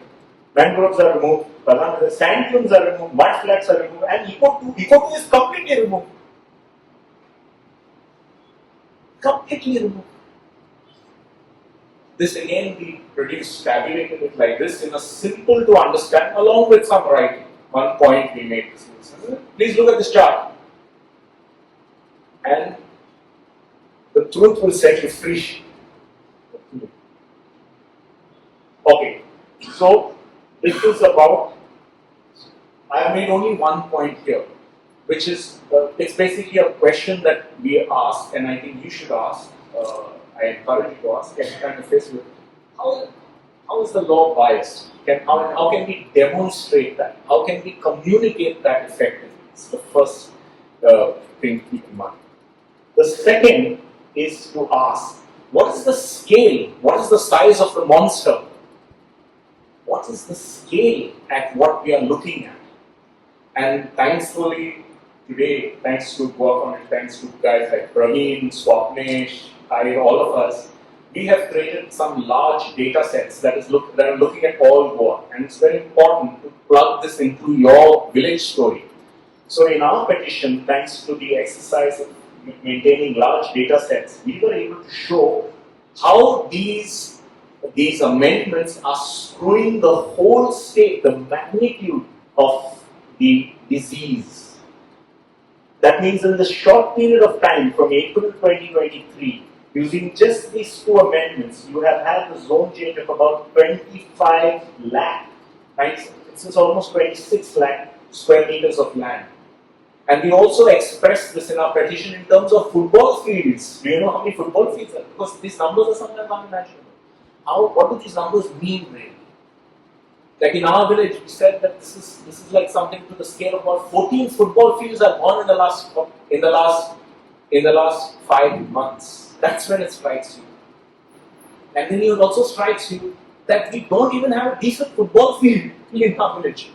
sand dunes are removed, mud flats are removed, and Eco 2 is completely removed. Completely removed. This again we tabulated it like this in a simple to understand, along with some writing. One point we made this. Please look at this chart. And the truth will set you free. Okay, so this is about, I have made only one point here, which is, it's basically a question that we ask, and I think you should ask, I encourage you to ask, and kind of face with, how is the law biased? How can we demonstrate that? How can we communicate that effectively? It's the first thing to keep in mind. The second is to ask, what is the scale? What is the size of the monster? What is the scale at what we are looking at? And thankfully, today, thanks to work on it, thanks to guys like Praveen, Swapnesh, all of us, we have created some large data sets that are looking at all Goa. And it's very important to plug this into your village story. So in our petition, thanks to the exercise of maintaining large data sets, we were able to show how these amendments are screwing the whole state, the magnitude of the disease. That means in the short period of time from April 2023, using just these two amendments, you have had the zone change of about 25 lakh, right? This is almost 26 lakh square meters of land. And we also expressed this in our petition in terms of football fields. Do you know how many football fields are? Because these numbers are sometimes unimaginable. What do these numbers mean really? Like in our village, we said that this is like something to the scale of about 14 football fields have gone in the last 5 months. That's when it strikes you. And then it also strikes you that we don't even have a decent football field in our village.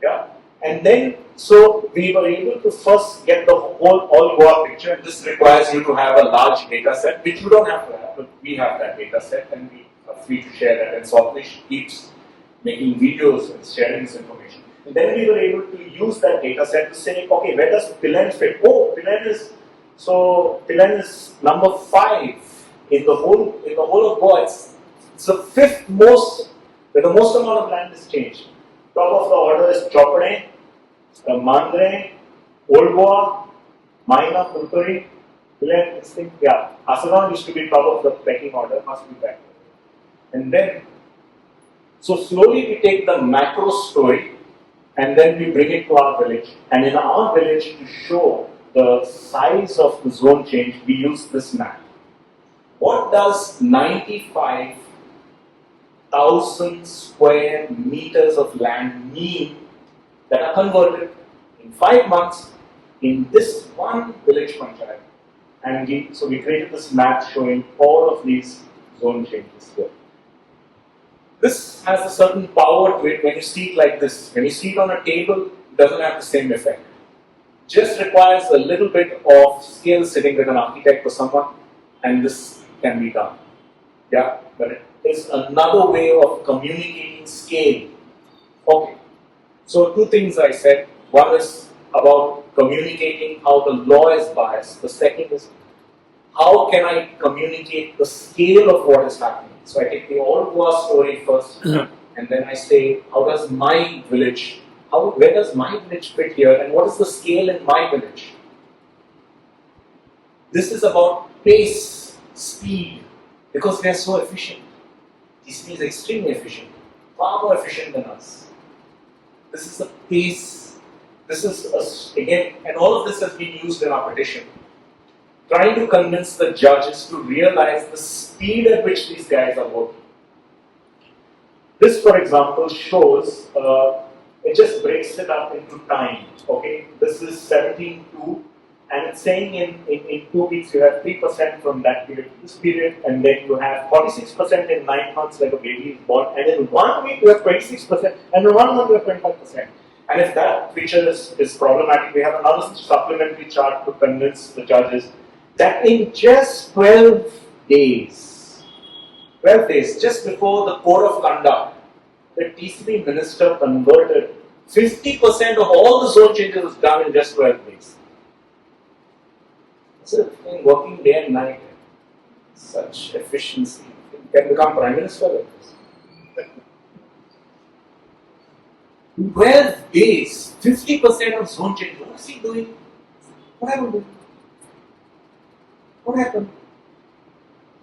Yeah. And then, so we were able to first get the whole all Goa picture, and this requires you to have a large data set, which you don't have to have, but we have that data set, and we are free to share that. And Swapnish keeps making videos and sharing this information. And then we were able to use that data set to say, okay, where does PIL fit? Oh, PIL is number 5 in the whole of Goa. It's the 5th most, where the most amount of land is changed. Top of the order is Chopade, Mandre, Old Goa, Maina, Kulturi, PIL, this thing, yeah. Asaram used to be top of the pecking order, must be back. And then, so slowly we take the macro story and then we bring it to our village. And in our village, to show the size of the zone change, we use this map. What does 95,000 square meters of land mean that are converted in 5 months in this one village panchayat? And so we created this map showing all of these zone changes here. This has a certain power to it when you see it like this. When you see it on a table, it doesn't have the same effect. Just requires a little bit of skill sitting with an architect or someone, and this can be done. Yeah, but it is another way of communicating scale. Okay. So 2 things I said. One is about communicating how the law is biased. The second is how can I communicate the scale of what is happening. So I take the old Goa story first, and then I say, how does my village, where does my village fit here, and what is the scale in my village? This is about pace, speed, because they are so efficient. TCP is extremely efficient, far more efficient than us. This is the pace. This is, again, and all of this has been used in our petition. Trying to convince the judges to realize the speed at which these guys are working. This, for example, shows, it just breaks it up into time. Okay, this is 17.2, and it's saying in 2 weeks you have 3% from that period to this period, and then you have 46% in 9 months, like a baby is born, and in 1 week you have 26%, and in 1 month you have 25%. And if that feature is problematic, we have another supplementary chart to convince the judges that in just 12 days, just before the code of conduct, the TCP minister converted 50% of all the zone changes was done in just 12 days. So, working day and night, such efficiency, you can become prime minister like this. 12 days, 50% of zone change. What is he doing? What happened? What happened?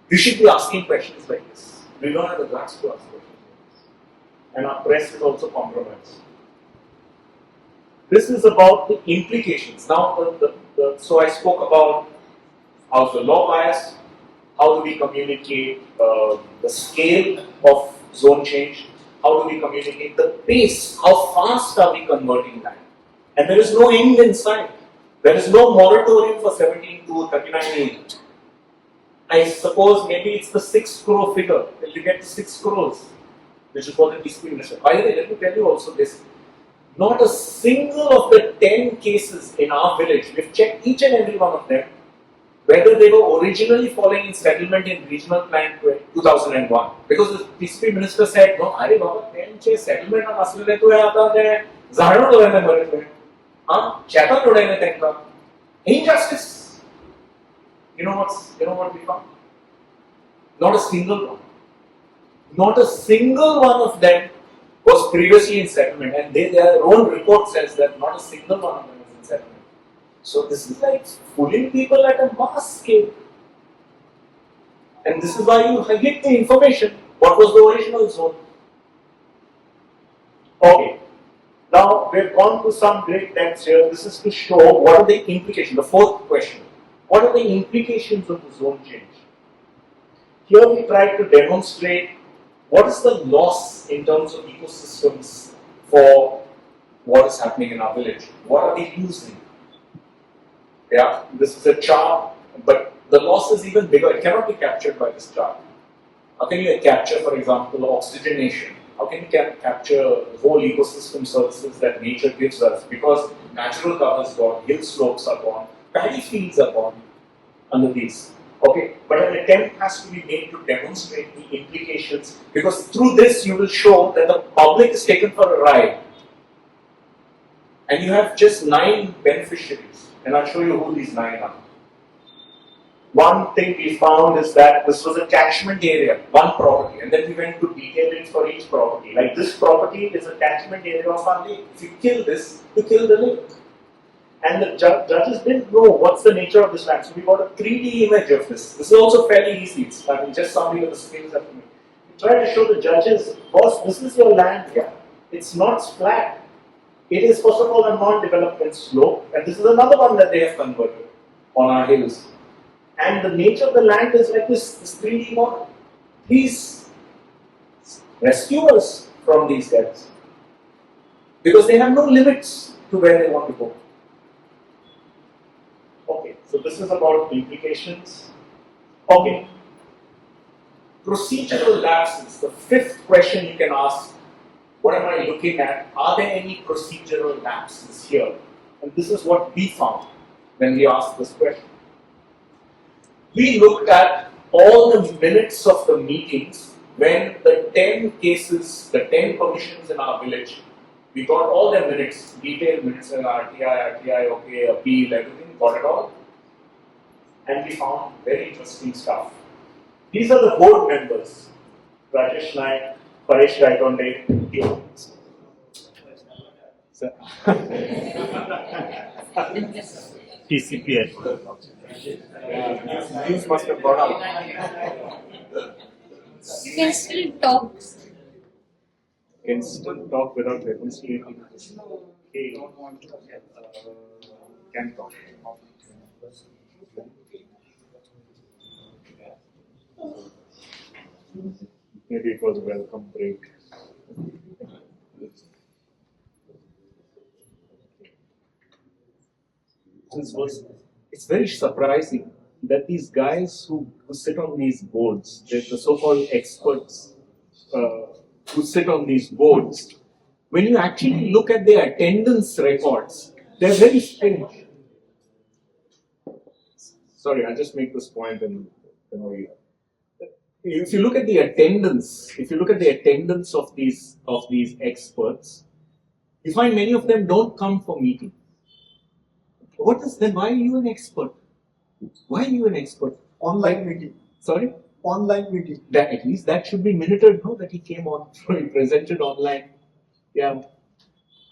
We should be asking questions like this. We don't have the guts to ask questions like this. And our press is also compromised. This is about the implications. Now, so I spoke about how's the law biased, how do we communicate the scale of zone change, how do we communicate the pace, how fast are we converting that? And there is no end in sight. There is no moratorium for 17 to 39. I suppose maybe it's the 6 crore figure. Till you get to 6 crores, which is what the TCP minister. By the way, let me tell you also this. Not a single of the 10 cases in our village, we've checked each and every one of them, whether they were originally falling in settlement in regional plan 2001. Because the TCP minister said, no, Are Baba, 10 settlement on Asile to hai, Zahano to hai, Bharat. Chata today ne tenka. Injustice. You know what we found? Not a single one. Not a single one of them was previously in settlement, and their own report says that not a single one of them is in settlement. So this is like fooling people at a mass scale. And this is why you get the information. What was the original zone? Okay. Now, we've gone to some great depths here. This is to show what are the implications. The fourth question. What are the implications of the zone change? Here we try to demonstrate what is the loss in terms of ecosystems for what is happening in our village. What are they losing? Yeah, this is a chart, but the loss is even bigger. It cannot be captured by this chart. How can you capture, for example, oxygenation? How can you capture the whole ecosystem services that nature gives us? Because natural cover is gone, hill slopes are gone, paddy fields are gone under these. Okay, but an attempt has to be made to demonstrate the implications, because through this you will show that the public is taken for a ride. And you have just 9 beneficiaries, and I'll show you who these 9 are. One thing we found is that this was a catchment area, one property, and then we went to detail it for each property. Like this property is a catchment area of our lake. If you kill this, you kill the lake. And the judges didn't know what's the nature of this land. So we got a 3D image of this. This is also fairly easy. It's, just somebody with the skills that we try to show the judges, boss, this is your land here. It's not flat. It is first of all a non-development slope, and this is another one that they have converted on our hills. And the nature of the land is like this 3D model. Please rescue us from these guys, because they have no limits to where they want to go. Okay, so this is about implications. Okay, procedural lapses. The 5th question you can ask, what am I looking at? Are there any procedural lapses here? And this is what we found when we asked this question. We looked at all the minutes of the meetings when the 10 cases, the 10 permissions in our village, We got all the minutes, detailed minutes, RTI, okay, PIL, everything, got it all. And we found very interesting stuff. These are the board members. Rajesh Naik, Paresh Gaitonde, TCPS. These must have gone out. You can still talk. Can still talk without reconciliating. Okay. Can talk. Maybe it was a welcome break. It's very surprising that these guys who sit on these boards, the so-called experts who sit on these boards, when you actually look at their attendance records, they're very strange. Sorry, I'll just make this point and if you look at the attendance, of these experts, you find many of them don't come for meetings. What is then? Why are you an expert? Why are you an expert? Online meeting. Sorry? Online meeting. That at least that should be minuted, no? That he came on, he presented online. Yeah.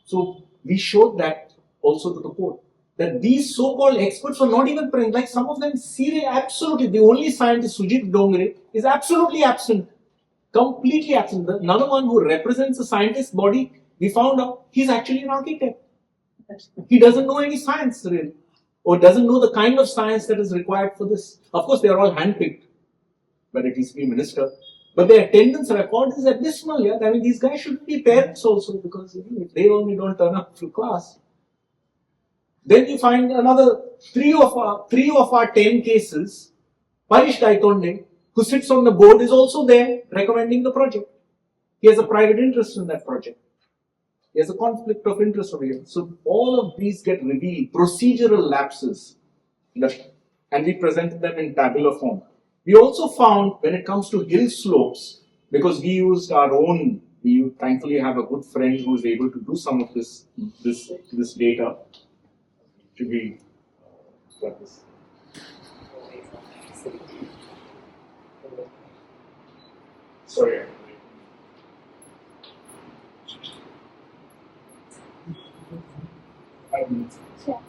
So we showed that also to the court. That these so-called experts were not even present. Like some of them, seriously, absolutely. The only scientist, Sujit Dongre, is absolutely absent. Completely absent. Another one who represents a scientist body, we found out he's actually an architect. He doesn't know any science really, or doesn't know the kind of science that is required for this. Of course, they are all handpicked by the TCP minister, but their attendance record is abysmal. Yeah, I mean, these guys shouldn't be parents also, because if they only don't turn up to class. Then you find another three of our 10 cases. Paresh Gaitonde, who sits on the board, is also there recommending the project. He has a private interest in that project. He has a conflict of interest over here. So all of these get revealed, procedural lapses, and we presented them in tabular form. We also found when it comes to hill slopes, because we used our own, we thankfully have a good friend who is able to do some of this data. Should we got this? Sorry. Sure.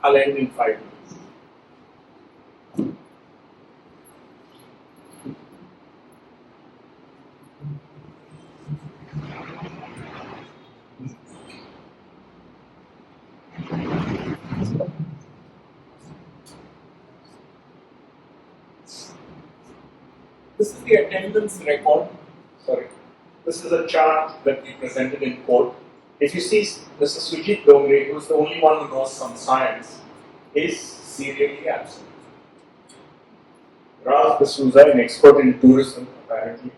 I'll end in 5 minutes. This is the attendance record. Sorry. This is a chart that we presented in court. If you see Mr. Sujit Dongre, who's the only one who knows some science, is serially absent. Ralph D'Souza, an expert in tourism, apparently,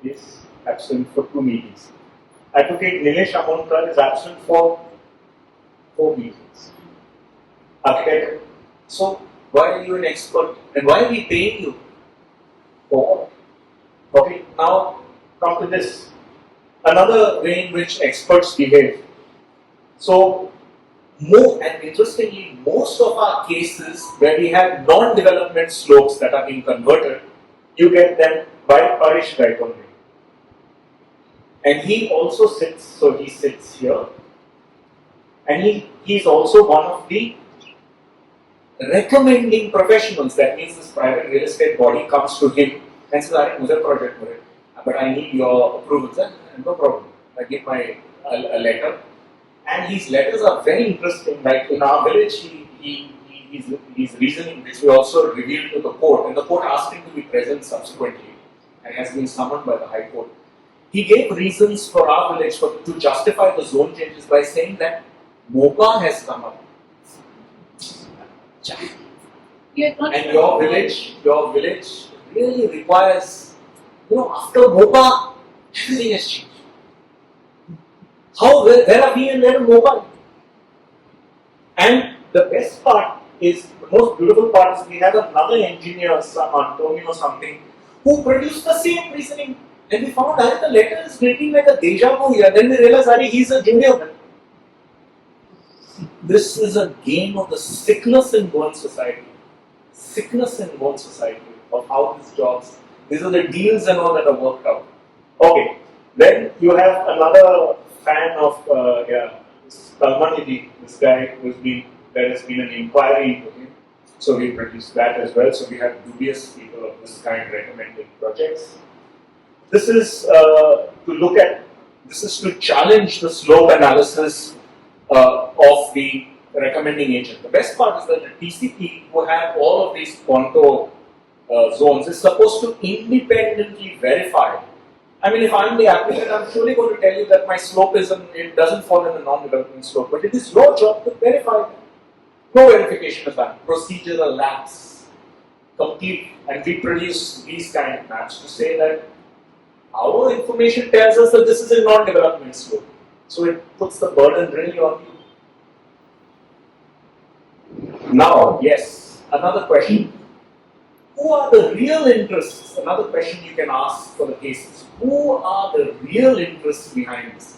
is absent for 2 meetings. Advocate Nilesh Amonkar is absent for 4 meetings. Architect, so why are you an expert and why are we paying you? For what? Okay, now come to this. Another way in which experts behave. So, and interestingly, most of our cases where we have non-development slopes that are being converted, you get them by Paresh Gaitonde. And he also sits, so he sits here, and he's also one of the recommending professionals. That means this private real estate body comes to him and says, "Are you project for it? But I need your approval." Sir, no problem. I give my a letter, and his letters are very interesting. Like in our village, his reasoning, which we also revealed to the court, and the court asked him to be present subsequently, and has been summoned by the High Court. He gave reasons for our village to justify the zone changes by saying that MOPA has come up. And your village really requires, after MOPA, everything has changed. Where are we and where are MOPA? And the best part is, the most beautiful part is we have another engineer, Antonio something, who produced the same reasoning. And we found out the letter is written like a deja vu here. Then we realized that he's a junior. This is a game of the sickness in one society. Sickness in one society of how these jobs, these are the deals and all that are worked out. Okay, then you have another fan of Kalmanidhi, this guy who's been, there has been an inquiry into him. So we produced that as well. So we have dubious people of this kind recommending projects. This is to look at, this is to challenge the slope analysis of the recommending agent. The best part is that the TCP, who have all of these contour zones, is supposed to independently verify. I mean, if I'm the applicant, I'm surely going to tell you that my slope it doesn't fall in a non-development slope, but it is your job to verify that. No verification is done. Procedural lapse, complete, and we produce these kind of maps to say that our information tells us that this is a non-development slope. So it puts the burden really on you. Now, yes, another question. Who are the real interests? Another question you can ask for the cases. Who are the real interests behind this?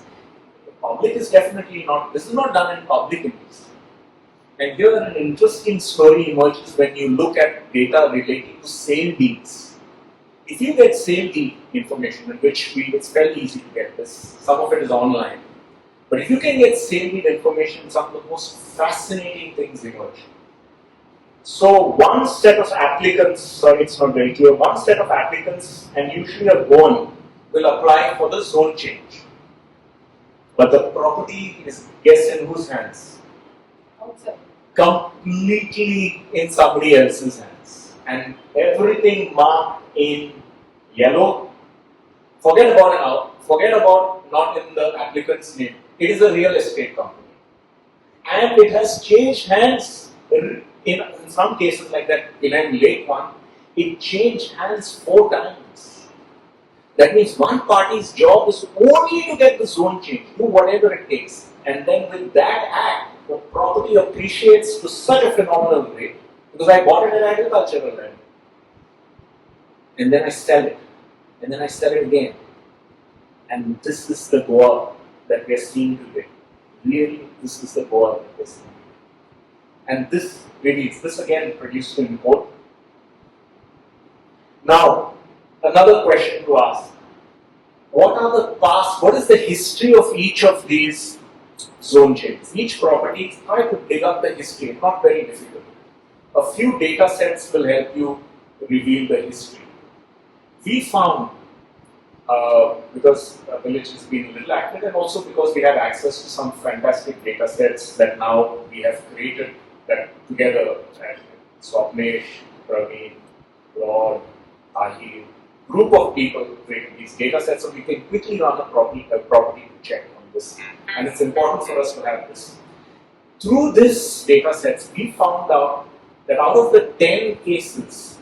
The public is definitely not, this is not done in public interest. And here an interesting story emerges when you look at data relating to sale deals. If you get sale deal information, in which it's fairly easy to get this, some of it is online. But if you can get sale deal information, some of the most fascinating things emerge. So one set of applicants, sorry it's not very clear, one set of applicants and usually a bond will apply for the zone change. But the property is, guess in whose hands? Outside. Completely in somebody else's hands. And everything marked in yellow, forget about not in the applicant's name. It is a real estate company. And it has changed hands in some cases like that, in a late one, it changed hands 4 times. That means one party's job is only to get the zone change, do whatever it takes. And then with that act, the property appreciates to such a phenomenal rate because I bought it at agricultural land. And then I sell it. And then I sell it again. And this is the goal that we are seeing today. Really, this is the goal that we are seeing. And this really, this again produced in code. Now, another question to ask. What is the history of each of these zone changes? Each property, try to dig up the history, it's not very difficult. A few data sets will help you reveal the history. We found, because Village has been a little active and also because we have access to some fantastic data sets that now we have created that together, and Swapnesh, Praveen, Lord, Ahil, group of people created these data sets so we can quickly run a property check on this. And it's important for us to have this. Through this data sets, we found out that out of the 10 cases,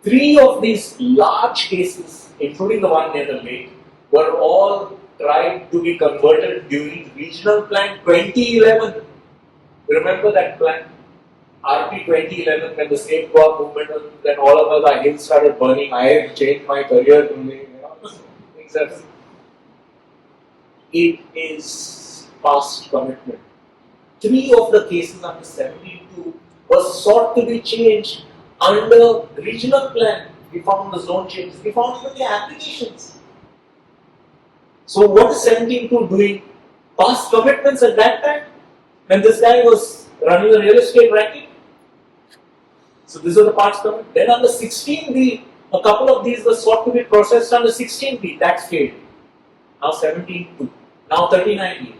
3 of these large cases, including the one near the lake, were all tried to be converted during regional plan 2011. Remember that plan? RP 2011, when the Save Goa movement, then all of us, our hills started burning. I changed my career to me. It is past commitment. 3 of the cases under 17.2 was sought to be changed under regional plan. We found the zone changes. We found even the applications. So what is 17.2 doing? Past commitments at that time? When this guy was running a real estate racket. So these are the parts coming. Then under 16B, a couple of these were sought to be processed under 16B, tax failed. Now 17.2, now 39B.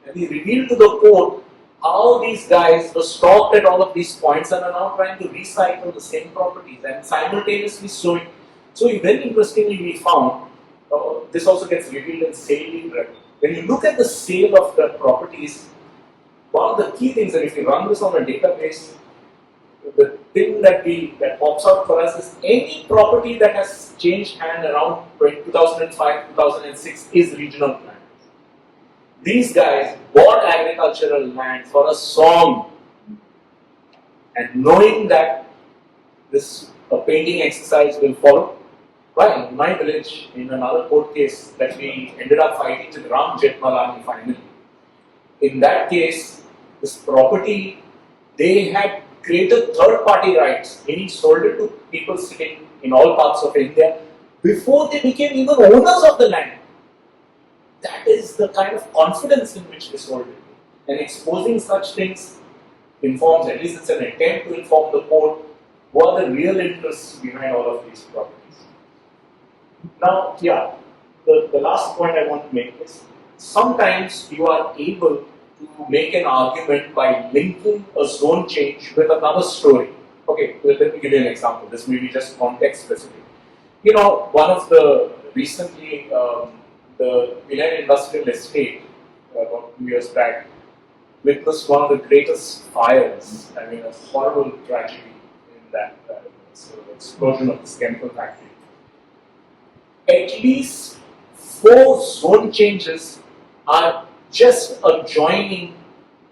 And we revealed to the court how these guys were stopped at all of these points and are now trying to recycle the same properties and simultaneously showing. So very interestingly we found, this also gets revealed in sale deed record. When you look at the sale of the properties, one of the key things, and if you run this on a database, the thing that pops out for us is any property that has changed hand around 2005, 2006 is regional plan. These guys bought agricultural land for a song, and knowing that this a painting exercise will follow. Right, in my village, in another court case that we ended up fighting with Ram Jetmalani finally. In that case, this property, they had created third-party rights, meaning sold it to people sitting in all parts of India before they became even owners of the land. That is the kind of confidence in which they sold it. And exposing such things informs, at least it's an attempt to inform the court, what are the real interests behind all of these properties. Now, yeah, the last point I want to make is, sometimes you are able to make an argument by linking a zone change with another story. Okay, let me give you an example. This may be just context specific. You know, one of the recently, the Milan Industrial Estate, about 2 years back, witnessed one of the greatest fires. I mean, a horrible tragedy in that explosion of this chemical factory. At least 4 zone changes are just adjoining.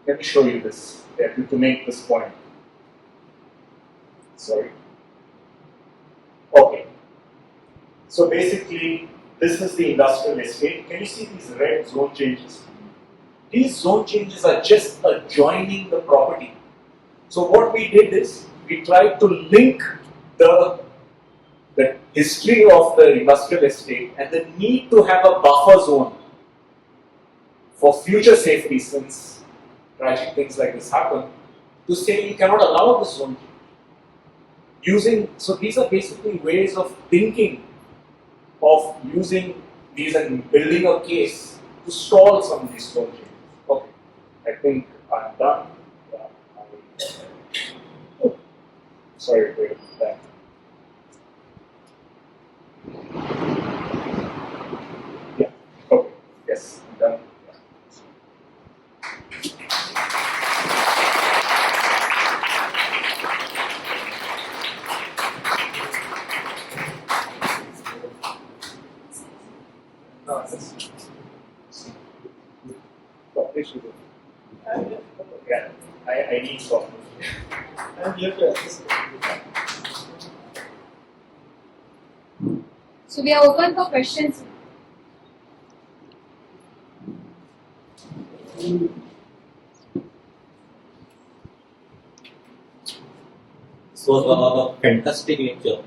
Let me show you this to make this point. Sorry. Okay. So basically, this is the industrial estate. Can you see these red zone changes? These zone changes are just adjoining the property. So what we did is, we tried to link the history of the industrial estate and the need to have a buffer zone for future safety, since tragic things like this happen, to say you cannot allow this zone. So these are basically ways of thinking of using these and building a case to stall some of these zone changes. Okay, I think I'm done. Sorry for that. Yeah, okay, yes, I'm done. Yeah, I need software. And you have to assist. So we are open for questions. This was a fantastic lecture.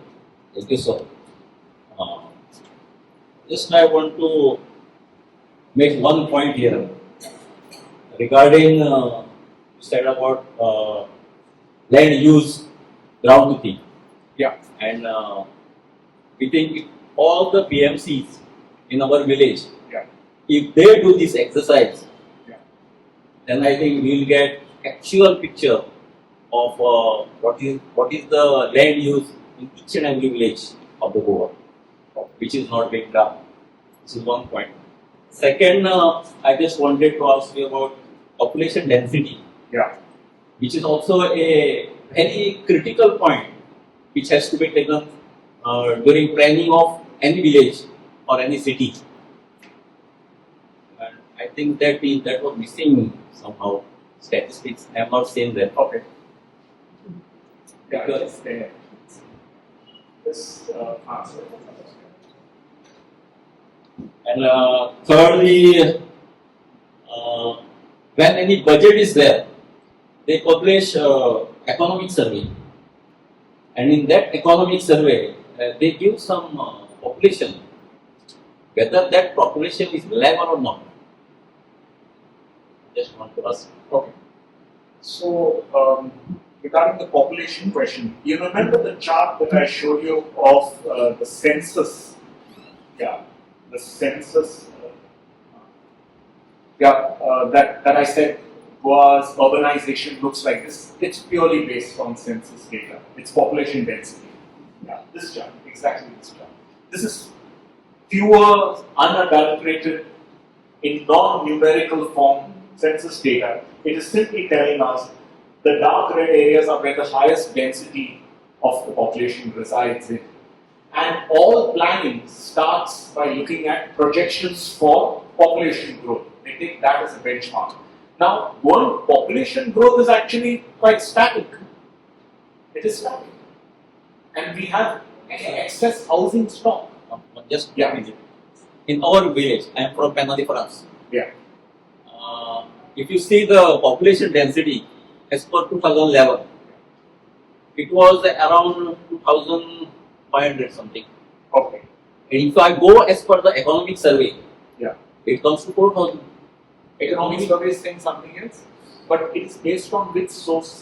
Thank you, sir. Just I want to make one point here regarding you said about land use ground to thing. Yeah. And we think all the PMCs in our village, Yeah. if they do this exercise, Yeah. then I think we will get actual picture of what is the land use in each and every village of the Goa, which is not being done. This is one point. Second, I just wanted to ask you about population density. Yeah. Which is also a very critical point which has to be taken during planning of any village or any city. And I think that was missing somehow. Statistics, I have not seen that. Okay. Yeah, Because- this answer. And thirdly, when any budget is there, they publish economic survey. And in that economic survey, they give some population, whether that population is reliable or not. Just want to ask. Okay. So, regarding the population question, you remember the chart that I showed you of the census? Yeah, the census. That I said was urbanization looks like this. It's purely based on census data. It's population density. Yeah, this chart, exactly this chart. This is pure, unadulterated, in non-numerical form census data. It is simply telling us the dark red areas are where the highest density of the population resides in. And all planning starts by looking at projections for population growth. They take that as a benchmark. Now, world population growth is actually quite static. It is static. and we have excess housing stock. Just Yeah. in our village, I am from Penali, France. Yeah. If you see the population density as per 2011, it was around 2,500 something. Okay. And if I go as per the economic survey, Yeah. it comes to 4,000. Economic survey is saying something else, but it is based on which source?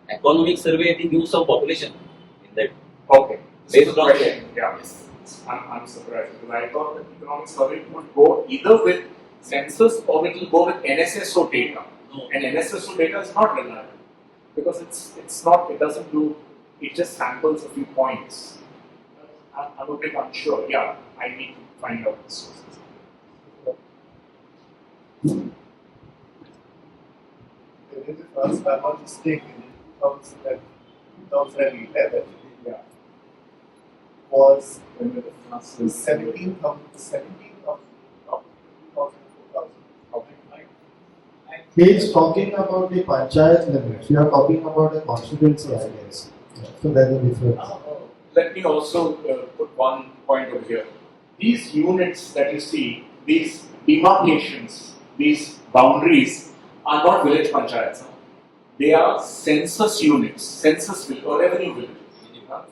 Economic survey, they give some population in that. Okay. Based So the on question, yeah. I'm surprised because I thought that economic survey would go either with census or it will go with NSSO data. No. And NSSO data is not reliable because it's not, it doesn't do, it just samples a few points. I'm a bit unsure. Yeah, I need to find out the sources. The first I was mistaken in 2011 Yeah. was When the first is 17th of 2000. He is talking about the panchayat limits. We are talking about the constituency, I guess. So there's a difference. Let me also put one point over here. These units that you see, these demarcations, these boundaries are not village panchayats. They are census units, census village or revenue village.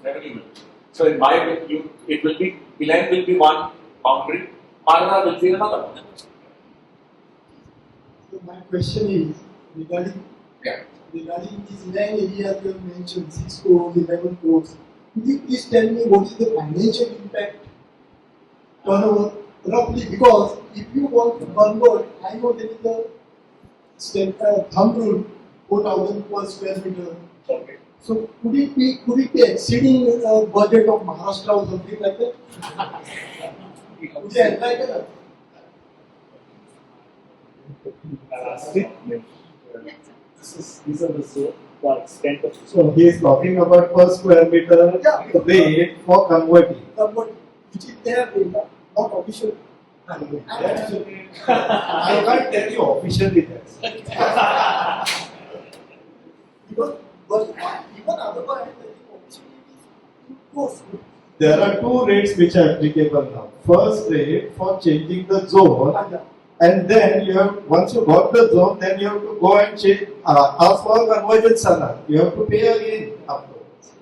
Revenue village. So in my village, it will be, Pilan will be one boundary, Parra will be another one. So my question is regarding Yeah. these 9 areas you have mentioned, 6 crores, 11 crores. Could you please tell me what is the financial impact turnover roughly? Because if you want to convert, I know there is a thumb rule, 4,000 per square meter. Okay. So could it be exceeding the budget of Maharashtra or something like that? Could you enlighten us? These are the extent of. So he is talking about per square meter rate for converting. Which is their data, not official. I can't tell you officially that. Because even otherwise, I think officially it is close. There are 2 rates which are applicable now. First rate for changing the zone, and then you have, once you got the zone, then you have to go and change, ask for a conversion sana. You have to pay again afterwards.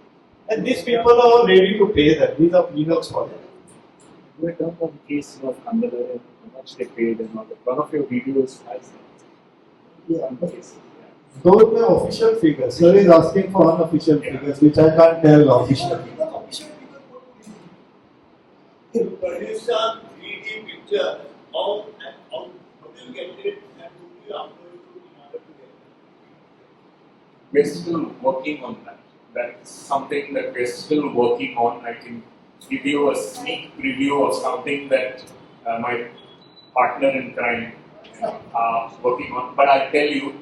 And these people are ready to pay that. These are peanuts for them. We have done one case of Andhra, how much they paid and all that. One of your videos has one case. Those are official figures. Sir is asking for unofficial figures, which I can't tell officially. To produce a 3D picture, how do you get it and who do you upload it to in order to get it? We're still working on that. That's something that we're still working on. I can give you a sneak preview of something that my partner in crime are working on. But I'll tell you,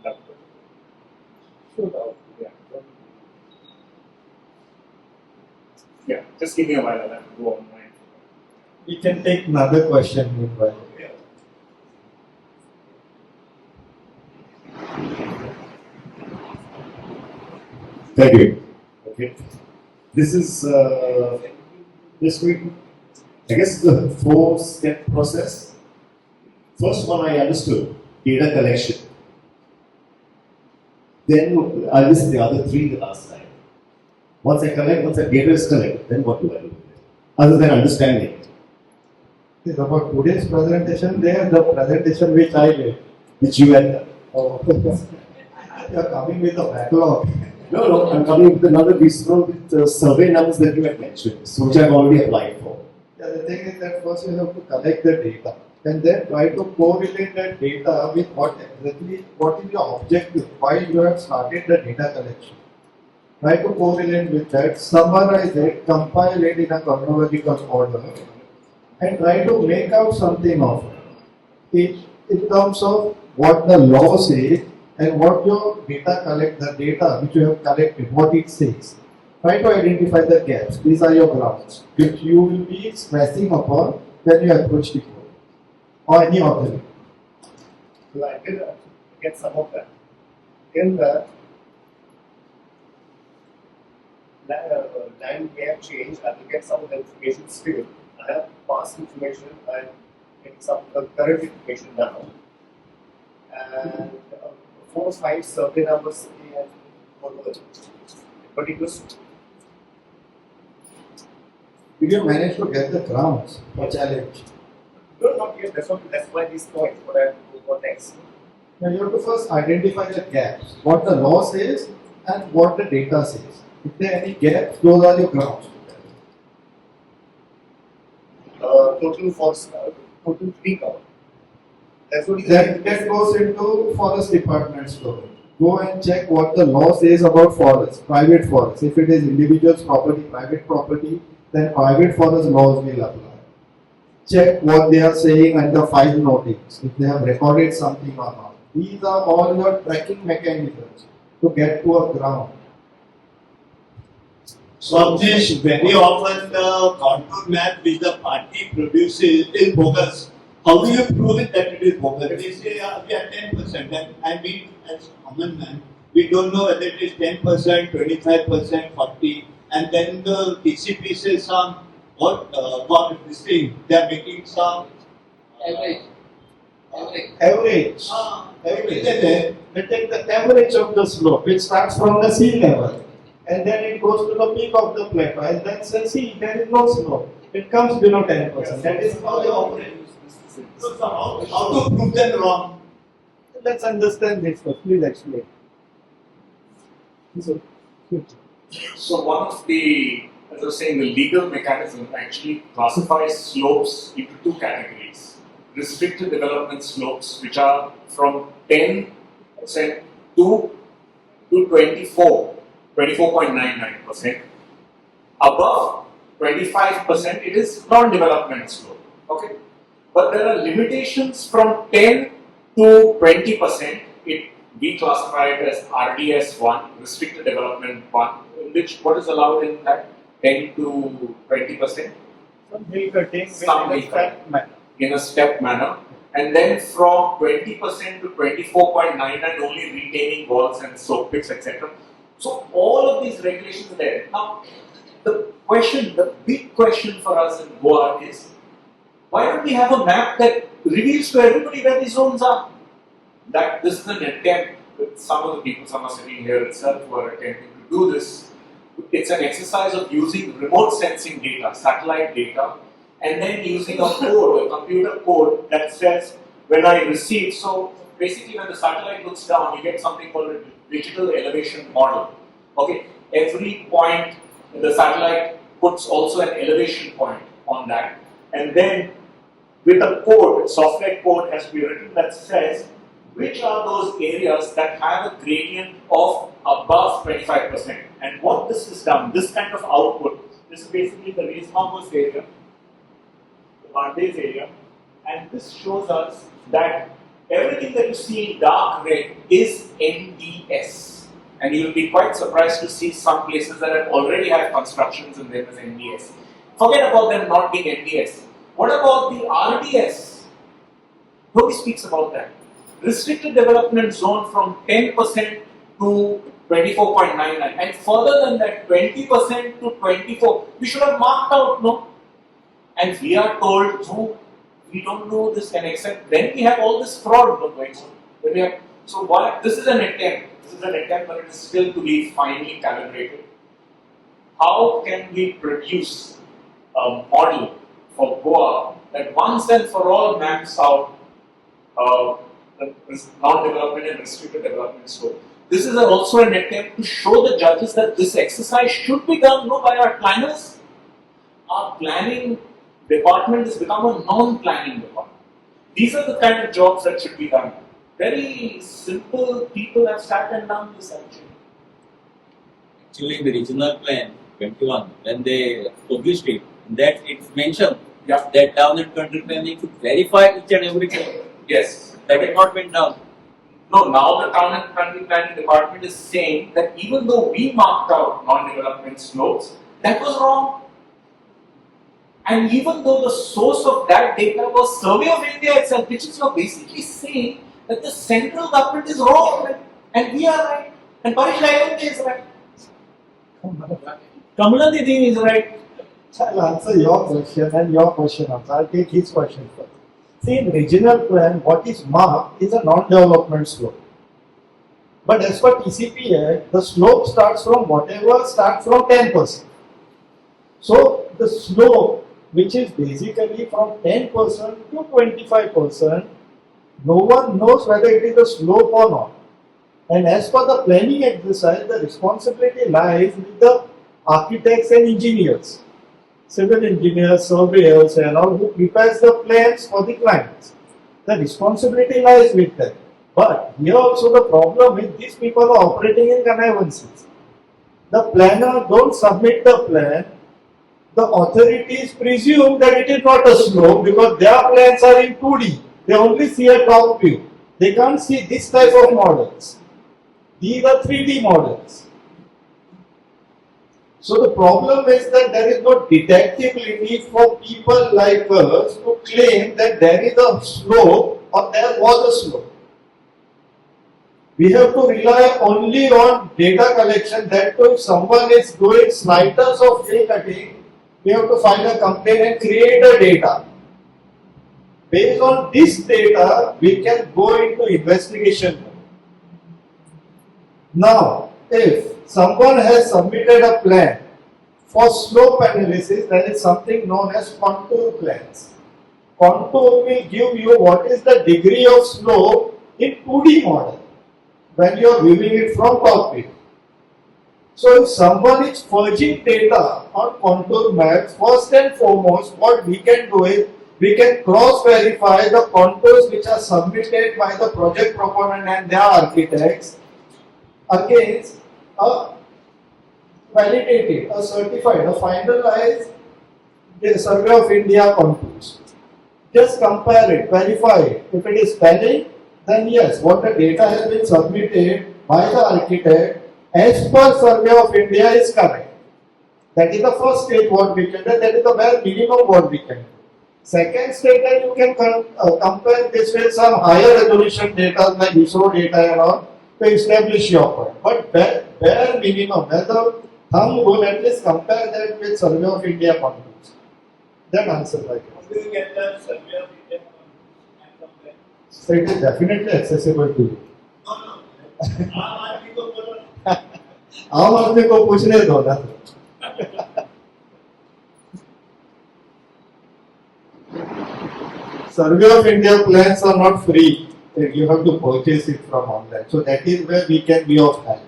that, yeah. Yeah, just give me a while. I'll have to go online. We can take another question meanwhile. Thank you. Okay. This is this week, I guess the 4-step process. First one I understood, data collection. Then I list the other 3 the last time. Once the data is collected, then what do I do with it? Other than understanding it. It's about today's presentation. There, the presentation which I did. Which you had done. Oh, you are coming with a backlog. No, I'm coming with another visual with the survey numbers that you had mentioned, so which I've already applied for. Yeah, the thing is that first you have to collect the data and then try to correlate that data with what is your objective, why you have started the data collection. Try to correlate with that, summarize it, compile it in a chronological order, and try to make out something of it in terms of what the law says and what your the data which you have collected, what it says. Try to identify the gaps. These are your grounds, which you will be stressing upon when you approach the court or any authority. Well, I did get some of that. In that, land may have changed. I will get some of the information still. I have past information and getting some current information now. And 4 or 5 survey numbers and whatever. But it was Did you manage to get the grounds for challenge? no, not yet. That's why these points. What I go next. Now you have to first identify the gaps, what the law says and what the data says. If there are any gaps, those are your grounds. Total forest, total tree cover. That's what That goes into forest department's law. Go and check what the law says about forests, private forests. If it is individual's property, private property, then private forest laws will apply. Check what they are saying under file notings, if they have recorded something or not. These are all your tracking mechanisms to get to a ground. So this very often the contour map which the party produces is bogus. How do you prove it that it is bogus? They say we are 10%, and we as common man, we don't know whether it is 10%, 25%, 40%, and then the DCP says some what this thing they are making some Average. Average. Average. They take the average of the slope, which starts from the sea level, and then it goes to the peak of the plateau, and then say, see, there is no slope. It comes below 10%. That is how they operate. So how to prove them wrong? Let's understand this first. Please explain. So one of the, as I was saying, the legal mechanism actually classifies slopes into 2 categories. Restricted development slopes, which are from 10% to 24.99%. Above 25%, it is non-development slope. Okay, but there are limitations from 10 to 20%. We classify it as RDS 1, restricted development 1, in which what is allowed in that 10 to 20%? Some hill cutting Some hill cutting. In a step manner, and then from 20% to 24.99 only retaining walls and slope pits, etc. So all of these regulations are there. Now, the big question for us in Goa is, why don't we have a map that reveals to everybody where these zones are? That this is an attempt with some of the people, some are sitting here itself who are attempting to do this. It's an exercise of using remote sensing data, satellite data, and then using a code, a computer code that says when I receive. So basically, when the satellite looks down, you get something called a digital elevation model. Okay, every point the satellite puts also an elevation point on that, and then with a code, software code has to be written that says which are those areas that have a gradient of above 25%. And what this is done, this kind of output, this is basically the Rees-Mogos area, the Bardes area, and this shows us that everything that you see in dark red is NDS. And you'll be quite surprised to see some places that already have constructions in them as NDS. Forget about them not being NDS. What about the RDS? Nobody speaks about that. Restricted development zone from 10% to 24.99, and further than that, 20% to 24. We should have marked out, no? And we are told, no, we don't know this, and except then we have all this fraud going on. So why? This is an attempt. This is an attempt, but it is still to be finely calibrated. How can we produce a model for Goa that once and for all maps out non-development and restricted development scope? This is also an attempt to show the judges that this exercise should be done by our planners. Our planning department has become a non-planning department. These are the kind of jobs that should be done. Very simple people have sat and done this actually. Actually, in the regional plan 21, when they published it, that it's mentioned that town and country planning should verify each and everything. Yes. That has not been done. No, now the town and country planning department is saying that even though we marked out non-development slopes, that was wrong. And even though the source of that data was Survey of India itself, which is basically saying that the central government is wrong and we are right, and Parish Island is right. Kamaladi thing is right. I'll answer your question and your question also. I'll take his question first. See, in regional plan, what is marked is a non-development slope. But as per TCP Act, the slope starts from 10%. So the slope, which is basically from 10% to 25%, no one knows whether it is a slope or not. And as per the planning exercise, the responsibility lies with the architects and engineers, civil engineers, surveyors, and all who prepares the plans for the clients. The responsibility lies with them. But here also the problem is these people are operating in connivances. The planner don't submit the plan. The authorities presume that it is not a slope because their plans are in 2D. They only see a top view. They can't see this type of models. These are 3D models. So the problem is that there is no detectability for people like us to claim that there is a slope or there was a slope. We have to rely only on data collection. That too, if someone is doing sliders of hill cutting, we have to file a complaint and create a data. Based on this data, we can go into investigation. Now, if someone has submitted a plan for slope analysis, there is something known as contour plans. Contour will give you what is the degree of slope in 2D model when you are viewing it from top view. So if someone is fudging data on contour maps, first and foremost, what we can do is we can cross-verify the contours which are submitted by the project proponent and their architects against a validated, a certified, a finalized Survey of India contours. Just compare it, verify it. If it is valid, then yes, what the data has been submitted by the architect as per Survey of India is correct. That is the first stage what we can do. That is the bare minimum what we can do. Second stage, that you can compare this with some higher resolution data like ISRO data and all to establish your point. But bare minimum, as a thumb rule, at least compare that with Survey of India contours. That answers my question. How do you get the Survey of India and compare? So it is definitely accessible to you. No. आम आदमी को बोलो आम आदमी को पूछने दो ना. Survey of India plans are not free. You have to purchase it from online. So that is where we can be of help.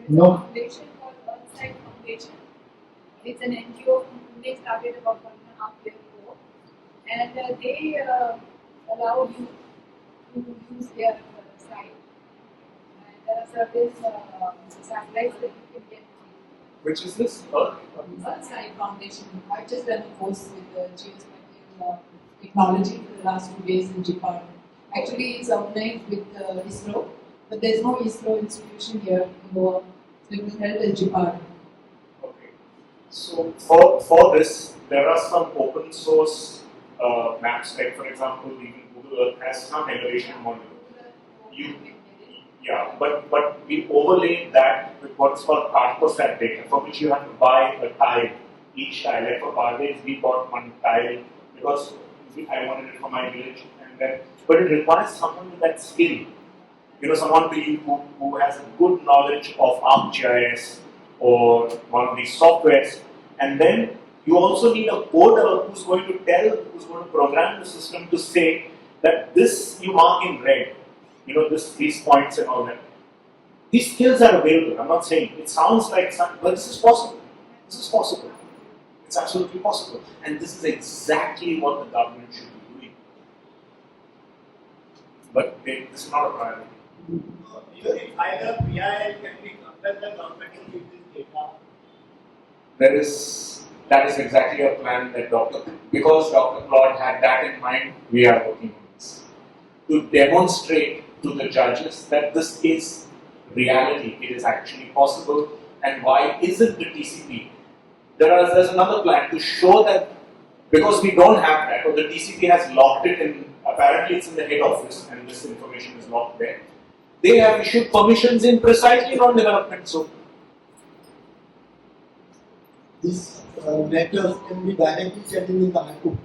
No. Foundation called Earthside Foundation. It's an NGO. They started about 1.5 years ago, and they allow you to use their site. And there are certain satellites that you can get. Which is this? Earthside Foundation. I've just done a course with the geospatial technology for the last 2 days in Japan. Actually, it's organized with ISRO, but there's no ISRO institution here in Goa, so it was held in Japan. Okay. So for this, there are some open source maps. Like for example, even Google Earth has some elevation model. Yeah, but we overlay that with what's called cartosat data, for which you have to buy a tile. Each tile, like for Barbados, we bought one tile because I wanted it for my village, and then, but it requires someone with that skill. You know, someone who has a good knowledge of ArcGIS or one of these softwares, and then you also need a coder who's going to program the system to say that this you mark in red. You know, these points and all that. These skills are available. I'm not saying it sounds like some, but this is possible. This is possible. It's absolutely possible. And this is exactly what the government should be doing. But this is not a priority. Even if either PIL can be compared the government with this data. That is exactly a plan that because Dr. Claude had that in mind, we are working on this. To demonstrate to the judges that this is reality, it is actually possible, and why isn't the TCP? There's another plan to show that because we don't have that, or the TCP has locked it in apparently it's in the head office and this information is not there. They have issued permissions in precisely non-development zone. These matters can be directly challenged in the High Court.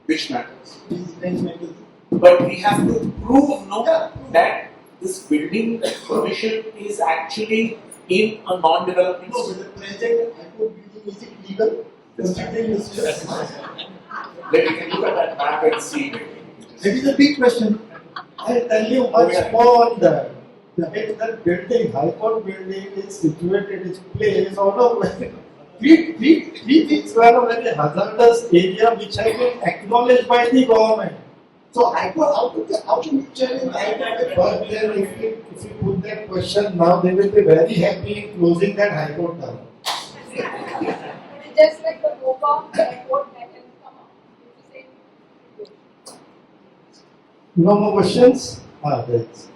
Which matters. These range matters. But we have to prove that this building permission is actually in a non-development No, zone. with the present High Court building, is it legal? Considering this, Then we can look at that map and see. it is a big question. I'll tell you much more on that. That building, High Court building is situated, is placed out of three things were a very hazardous area which have been acknowledged by the government. So High Court, how can you challenge High Court? But then if you put that question now, they will be very happy in closing that High Court down. Just like the Opa airport that has come up. It's the same. No more questions? Thanks.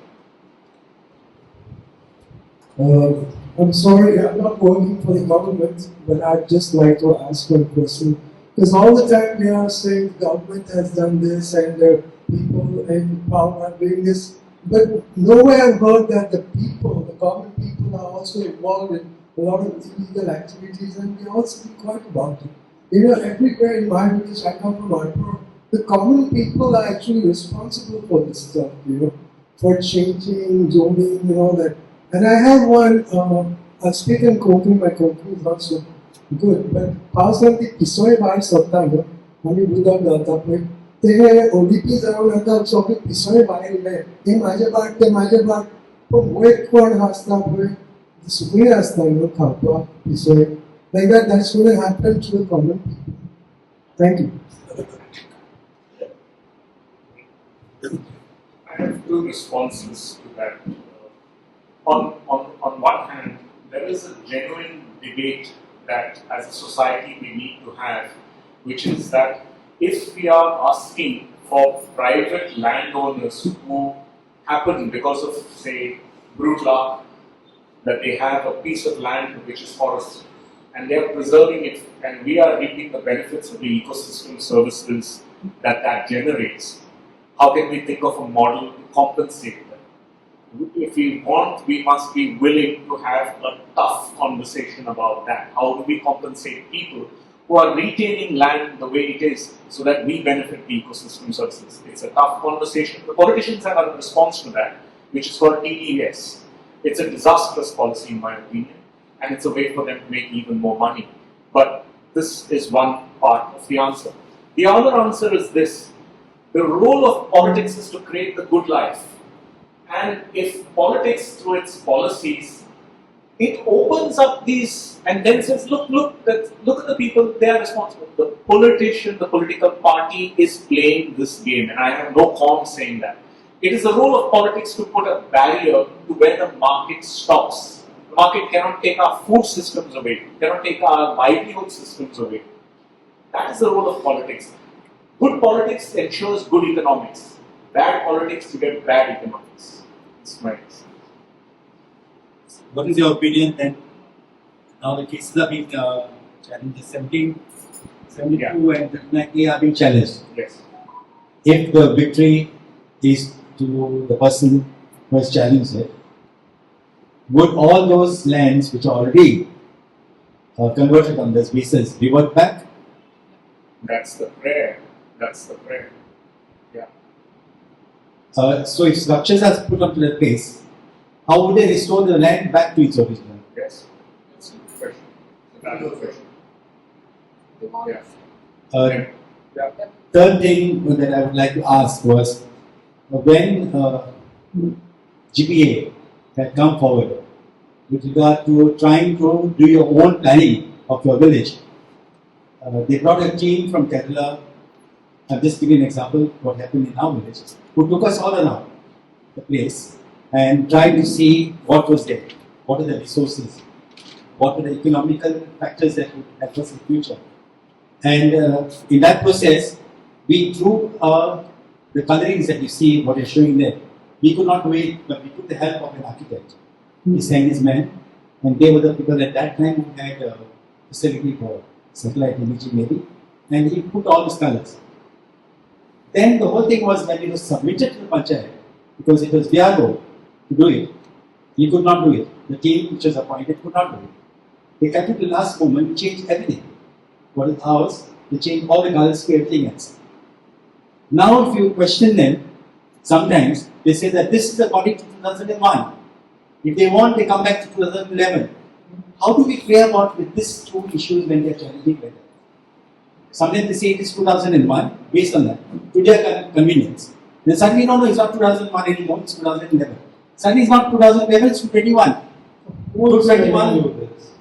I'm sorry, I'm not working for the government, but I'd just like to ask one question. Because all the time they are saying the government has done this and the people in power are doing this, but nowhere I've heard that the people, the common people are also involved in a lot of illegal activities and we all speak quiet about it. You know, everywhere in my village, I come from Arpur, the common people are actually responsible for this stuff, you know, for changing, zoning, you know, that. And I have one, I'll speak in Konkani, my Konkani is not so good, but पावसाळ्यात पिसोय भायर सरता न्हू आमी उदक घालता पळय ते ओलिपी जावन आतां सगळे पिसोय भायर येयले ते म्हाजे बाट ते म्हाजे बाट पूण वयर कोण आसता पळय सुकणीं आसता न्हू खावपाक पिसोय लायक that's gonna happen to the common people. Thank you. I have two responses to that. On one hand, there is a genuine debate that as a society we need to have, which is that if we are asking for private landowners who happen because of, say, brute luck, that they have a piece of land which is forest, and they are preserving it, and we are reaping the benefits of the ecosystem services that generates, how can we think of a model to compensate them? If we want, we must be willing to have a tough conversation about that. How do we compensate people who are retaining land the way it is so that we benefit the ecosystem services? It's a tough conversation. The politicians have a response to that, which is called TDS. It's a disastrous policy in my opinion, and it's a way for them to make even more money. But this is one part of the answer. The other answer is this. The role of politics is to create the good life. And if politics, through its policies, it opens up these and then says, look at the people, they are responsible. The politician, the political party is playing this game, and I have no qualm saying that. It is the role of politics to put a barrier to where the market stops. The market cannot take our food systems away, cannot take our livelihood systems away. That is the role of politics. Good politics ensures good economics. Bad politics, you get bad economics. What is your opinion then? Now the cases are being challenged, 72 and 90 are being challenged. Yes. If the victory is to the person who has challenged it, would all those lands which are already converted on this basis revert back? That's the prayer. That's the prayer. Yeah. So if structures are put onto that place, how would they restore the land back to its original? Yes. That's a good question. It's a valid question. Yeah. Yeah. Third thing that I would like to ask was when GPA had come forward with regard to trying to do your own planning of your village, they brought a team from Kerala. I'll just give you an example of what happened in our village, who took us all around the place and tried to see what was there, what are the resources, what are the economical factors that would help us in the future. And in that process, we drew the colorings that you see, what you're showing there. We could not wait, but we took the help of an architect. He sent his men, and they were the people at that time who had a facility for satellite imaging maybe, and he put all these colors. Then the whole thing was when it was submitted to the Panchayat, because it was their role to do it, he could not do it. The team which was appointed could not do it. They kept it to the last moment, changed everything. What is ours, they changed all the colors to everything else. Now if you question them, sometimes they say that this is according to 2001. If they want, they come back to 2011. How do we play about with these two issues when they are challenging like that? Sometimes they say it is 2001, based on that, to their convenience. Then suddenly, no, it's not 2001 anymore, it's 2011. Suddenly it's not 2011, it's 21. Who is 21. telling you this?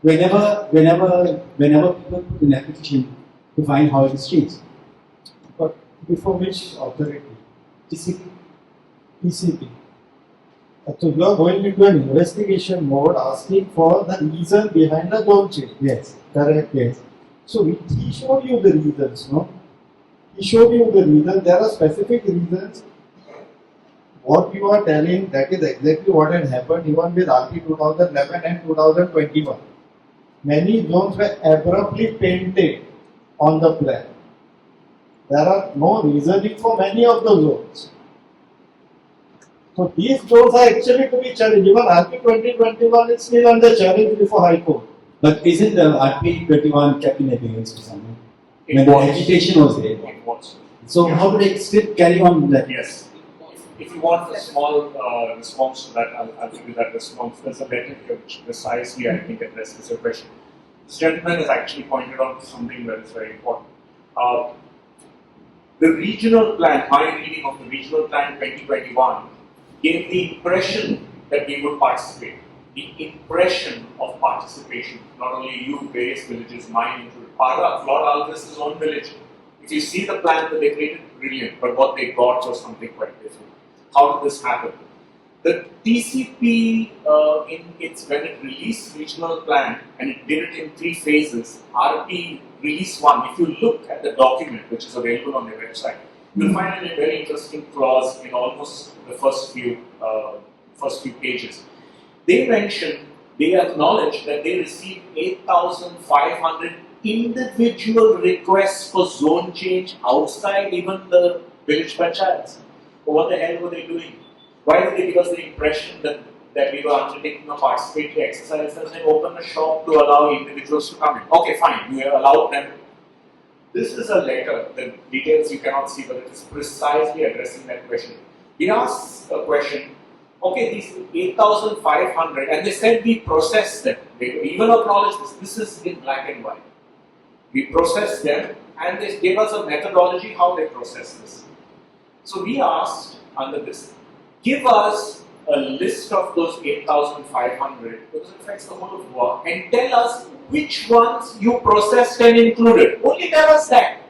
Whenever people put an application to find how it is changed. But before which authority? TCP. PCP. So you are going into an investigation mode asking for the reason behind the zone change. Yes. Correct? Yes. So he showed you the reasons, no? He showed you the reasons. There are specific reasons. What you are telling, that is exactly what had happened even with RP 2011 and 2021. Many zones were abruptly painted on the plan. There are no reasoning for many of the zones. So these zones are actually to be challenged. Even RP 2021 is still under challenge before High Court. But isn't the RP 21 kept in abeyance or something? It When the was. agitation was there. It was. So how do they still carry on with that? Yes. If you want a small response to that, I'll give you that response. There's a letter here which precisely, I think, addresses your question. This gentleman has actually pointed out something that is very important. The regional plan, my reading of the regional plan 2021, gave the impression that we would participate. The impression of participation, not only you, various villages, mine included. Para, Lord Alvis' is own village. If you see the plan that they created, brilliant, but what they got was something quite different. How did this happen? The TCP, when it released regional plan, and it did it in 3 phases, RP release 1, if you look at the document, which is available on their website, you'll find a very interesting clause in almost the first few pages. They mention, they acknowledge that they received 8,500 individual requests for zone change outside even the village panchayats. But what the hell were they doing? Why did they give us the impression that we were undertaking a participatory exercise and then open a shop to allow individuals to come in? Okay, fine, you allowed them. This is a letter, the details you cannot see, but it is precisely addressing that question. We asked a question, okay, these 8,500, and they said we processed them. They even acknowledged this is in black and white. We processed them, and they gave us a methodology how they process this. So we asked under this, give us a list of those 8,500, because it affects the whole of Goa, and tell us which ones you processed and included. Only tell us that.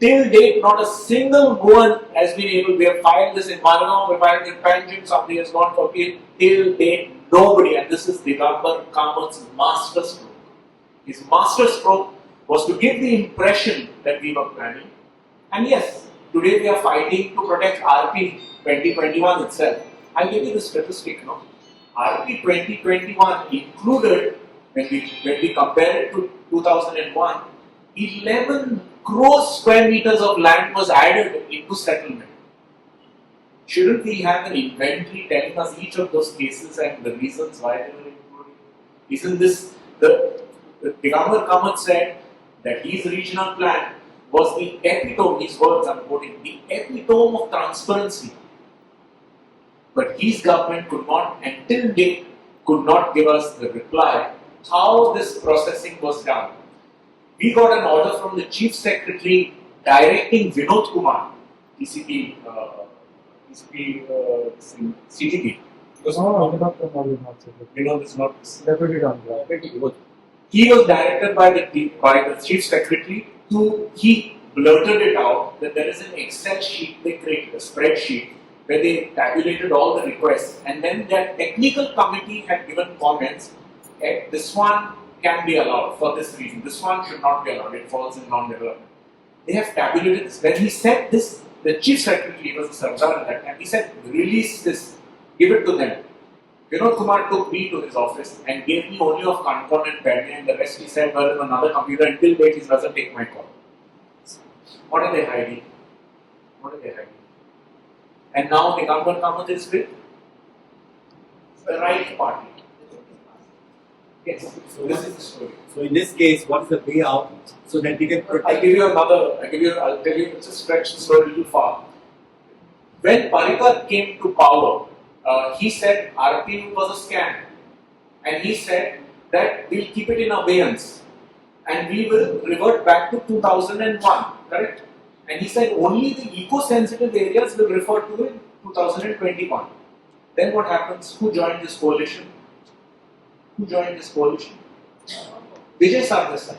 Till date, not a single Goan has been able, we have filed this in Malagaon, we filed in Panjim, somebody has gone for appeal. Till date, nobody, and this is Digambar Kamat's master stroke. His master stroke was to give the impression that we were planning. And yes, today we are fighting to protect RP 2021 itself. I'll give you the statistic, no? RP 2021 included, when we compare it to 2001, 11 crore square meters of land was added into settlement. Shouldn't we have an inventory telling us each of those cases and the reasons why they were included? Isn't this the Digambar Kamat said that his regional plan was the epitome, his words I'm quoting, the epitome of transparency. But his government could not, until date, could not give us the reply how this processing was done. We got an order from the Chief Secretary directing Vinod Kumar, CTP. Vinod is not Deputy on ground. He was directed by the Chief Secretary he blurted it out that there is an Excel sheet they created, a spreadsheet, where they tabulated all the requests, and then their technical committee had given comments. This one can be allowed for this reason. This one should not be allowed. It falls in non-development. They have tabulated this. When he said this, the Chief Secretary was the Sardar at that time. He said, release this, give it to them. Vinod Kumar took me to his office and gave me only of Kanpur and Pune, and the rest he said, well, in another computer, until date he doesn't take my call. What are they hiding? What are they hiding? And now the government comes is with the right party. Yes. So this is the story. So in this case, what is the way out so that we can I'll protect? I'll tell you, let's just stretch the story a little far. When Parikar came to power, he said RPU was a scam. And he said that we'll keep it in abeyance. And we will revert back to 2001, correct? And he said only the eco-sensitive areas will refer to in 2021. Then what happens? Who joined this coalition? Who joined this coalition? Vijay Sardesai.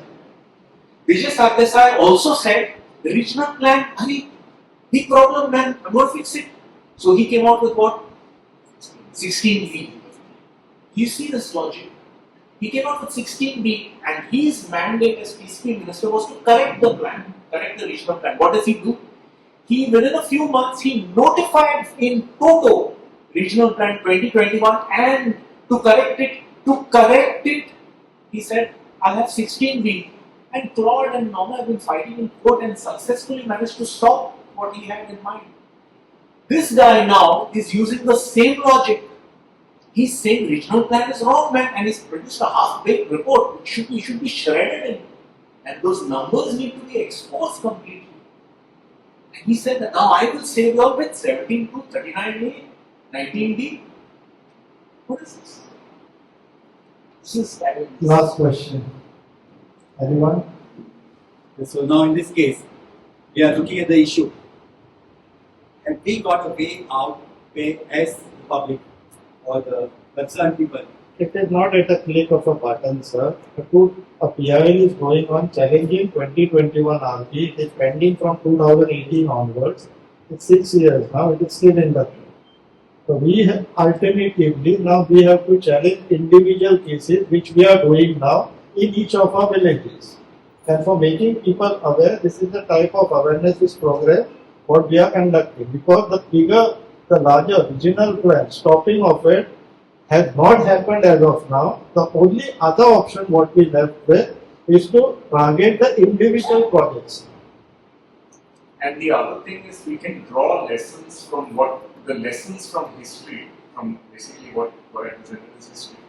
Vijay Sardesai also said the regional plan, big problem man, I'm going to fix it. So he came out with what? 16B. You see this logic? He came out with 16B and his mandate as PCP minister was to correct the plan, correct the regional plan. What does he do? He, within a few months, he notified in toto regional plan 2021 and to correct it, he said, I'll have 16B. And Claude and Norma have been fighting in court and successfully managed to stop what he had in mind. This guy now is using the same logic. He's saying regional plan is wrong, man, and he's produced a half-baked report. It should be shredded in. And those numbers need to be exposed completely. And he said that now I will save you all with 17 to 39A, 19B. What is this? This is Last question. Anyone? So now in this case, we are looking at the issue. Have we got a way out as the public or the concerned people? It is not at a click of a button, sir. A PIL is going on challenging 2021 RP. It is pending from 2018 onwards. It's 6 years now. It is still in the queue. So we have, alternatively, now we have to challenge individual cases, which we are doing now in each of our villages. And for making people aware, this is the type of awareness program what we are conducting. Because the larger regional plan, stopping of it, has not happened as of now. The only other option what we left with is to target the individual projects. And the other thing is we can draw lessons from lessons from history, from basically what I presented as history,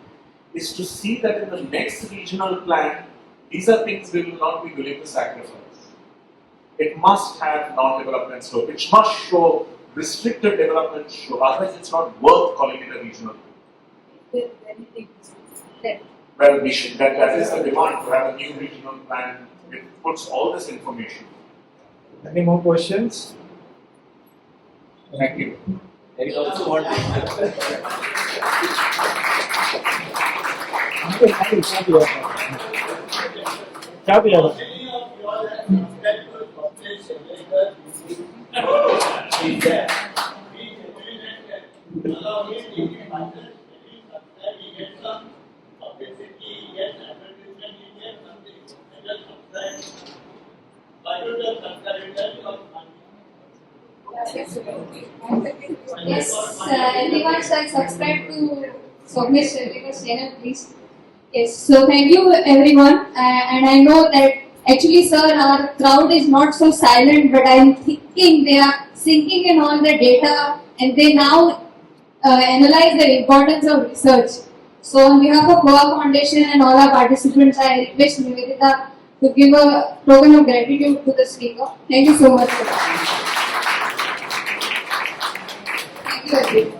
is to see that in the next regional plan, these are things we will not be willing to sacrifice. It must have non-development scope. It must show restricted development scope. Otherwise, it's not worth calling it a regional plan. There's anything left. Well, we should. That is the demand to have a new regional plan. It puts all this information. Any more questions? Thank you. There is also one Yes, everyone shall subscribe to Sognesh Chandrika's channel, please. Yes, so thank you everyone, and I know that actually, sir, our crowd is not so silent, but I am thinking they are sinking in all the data and they now analyze the importance of research. So, on behalf of Goa Foundation and all our participants, I request Nivedita to give a token of gratitude to the speaker. Thank you so much. Thank you, everyone.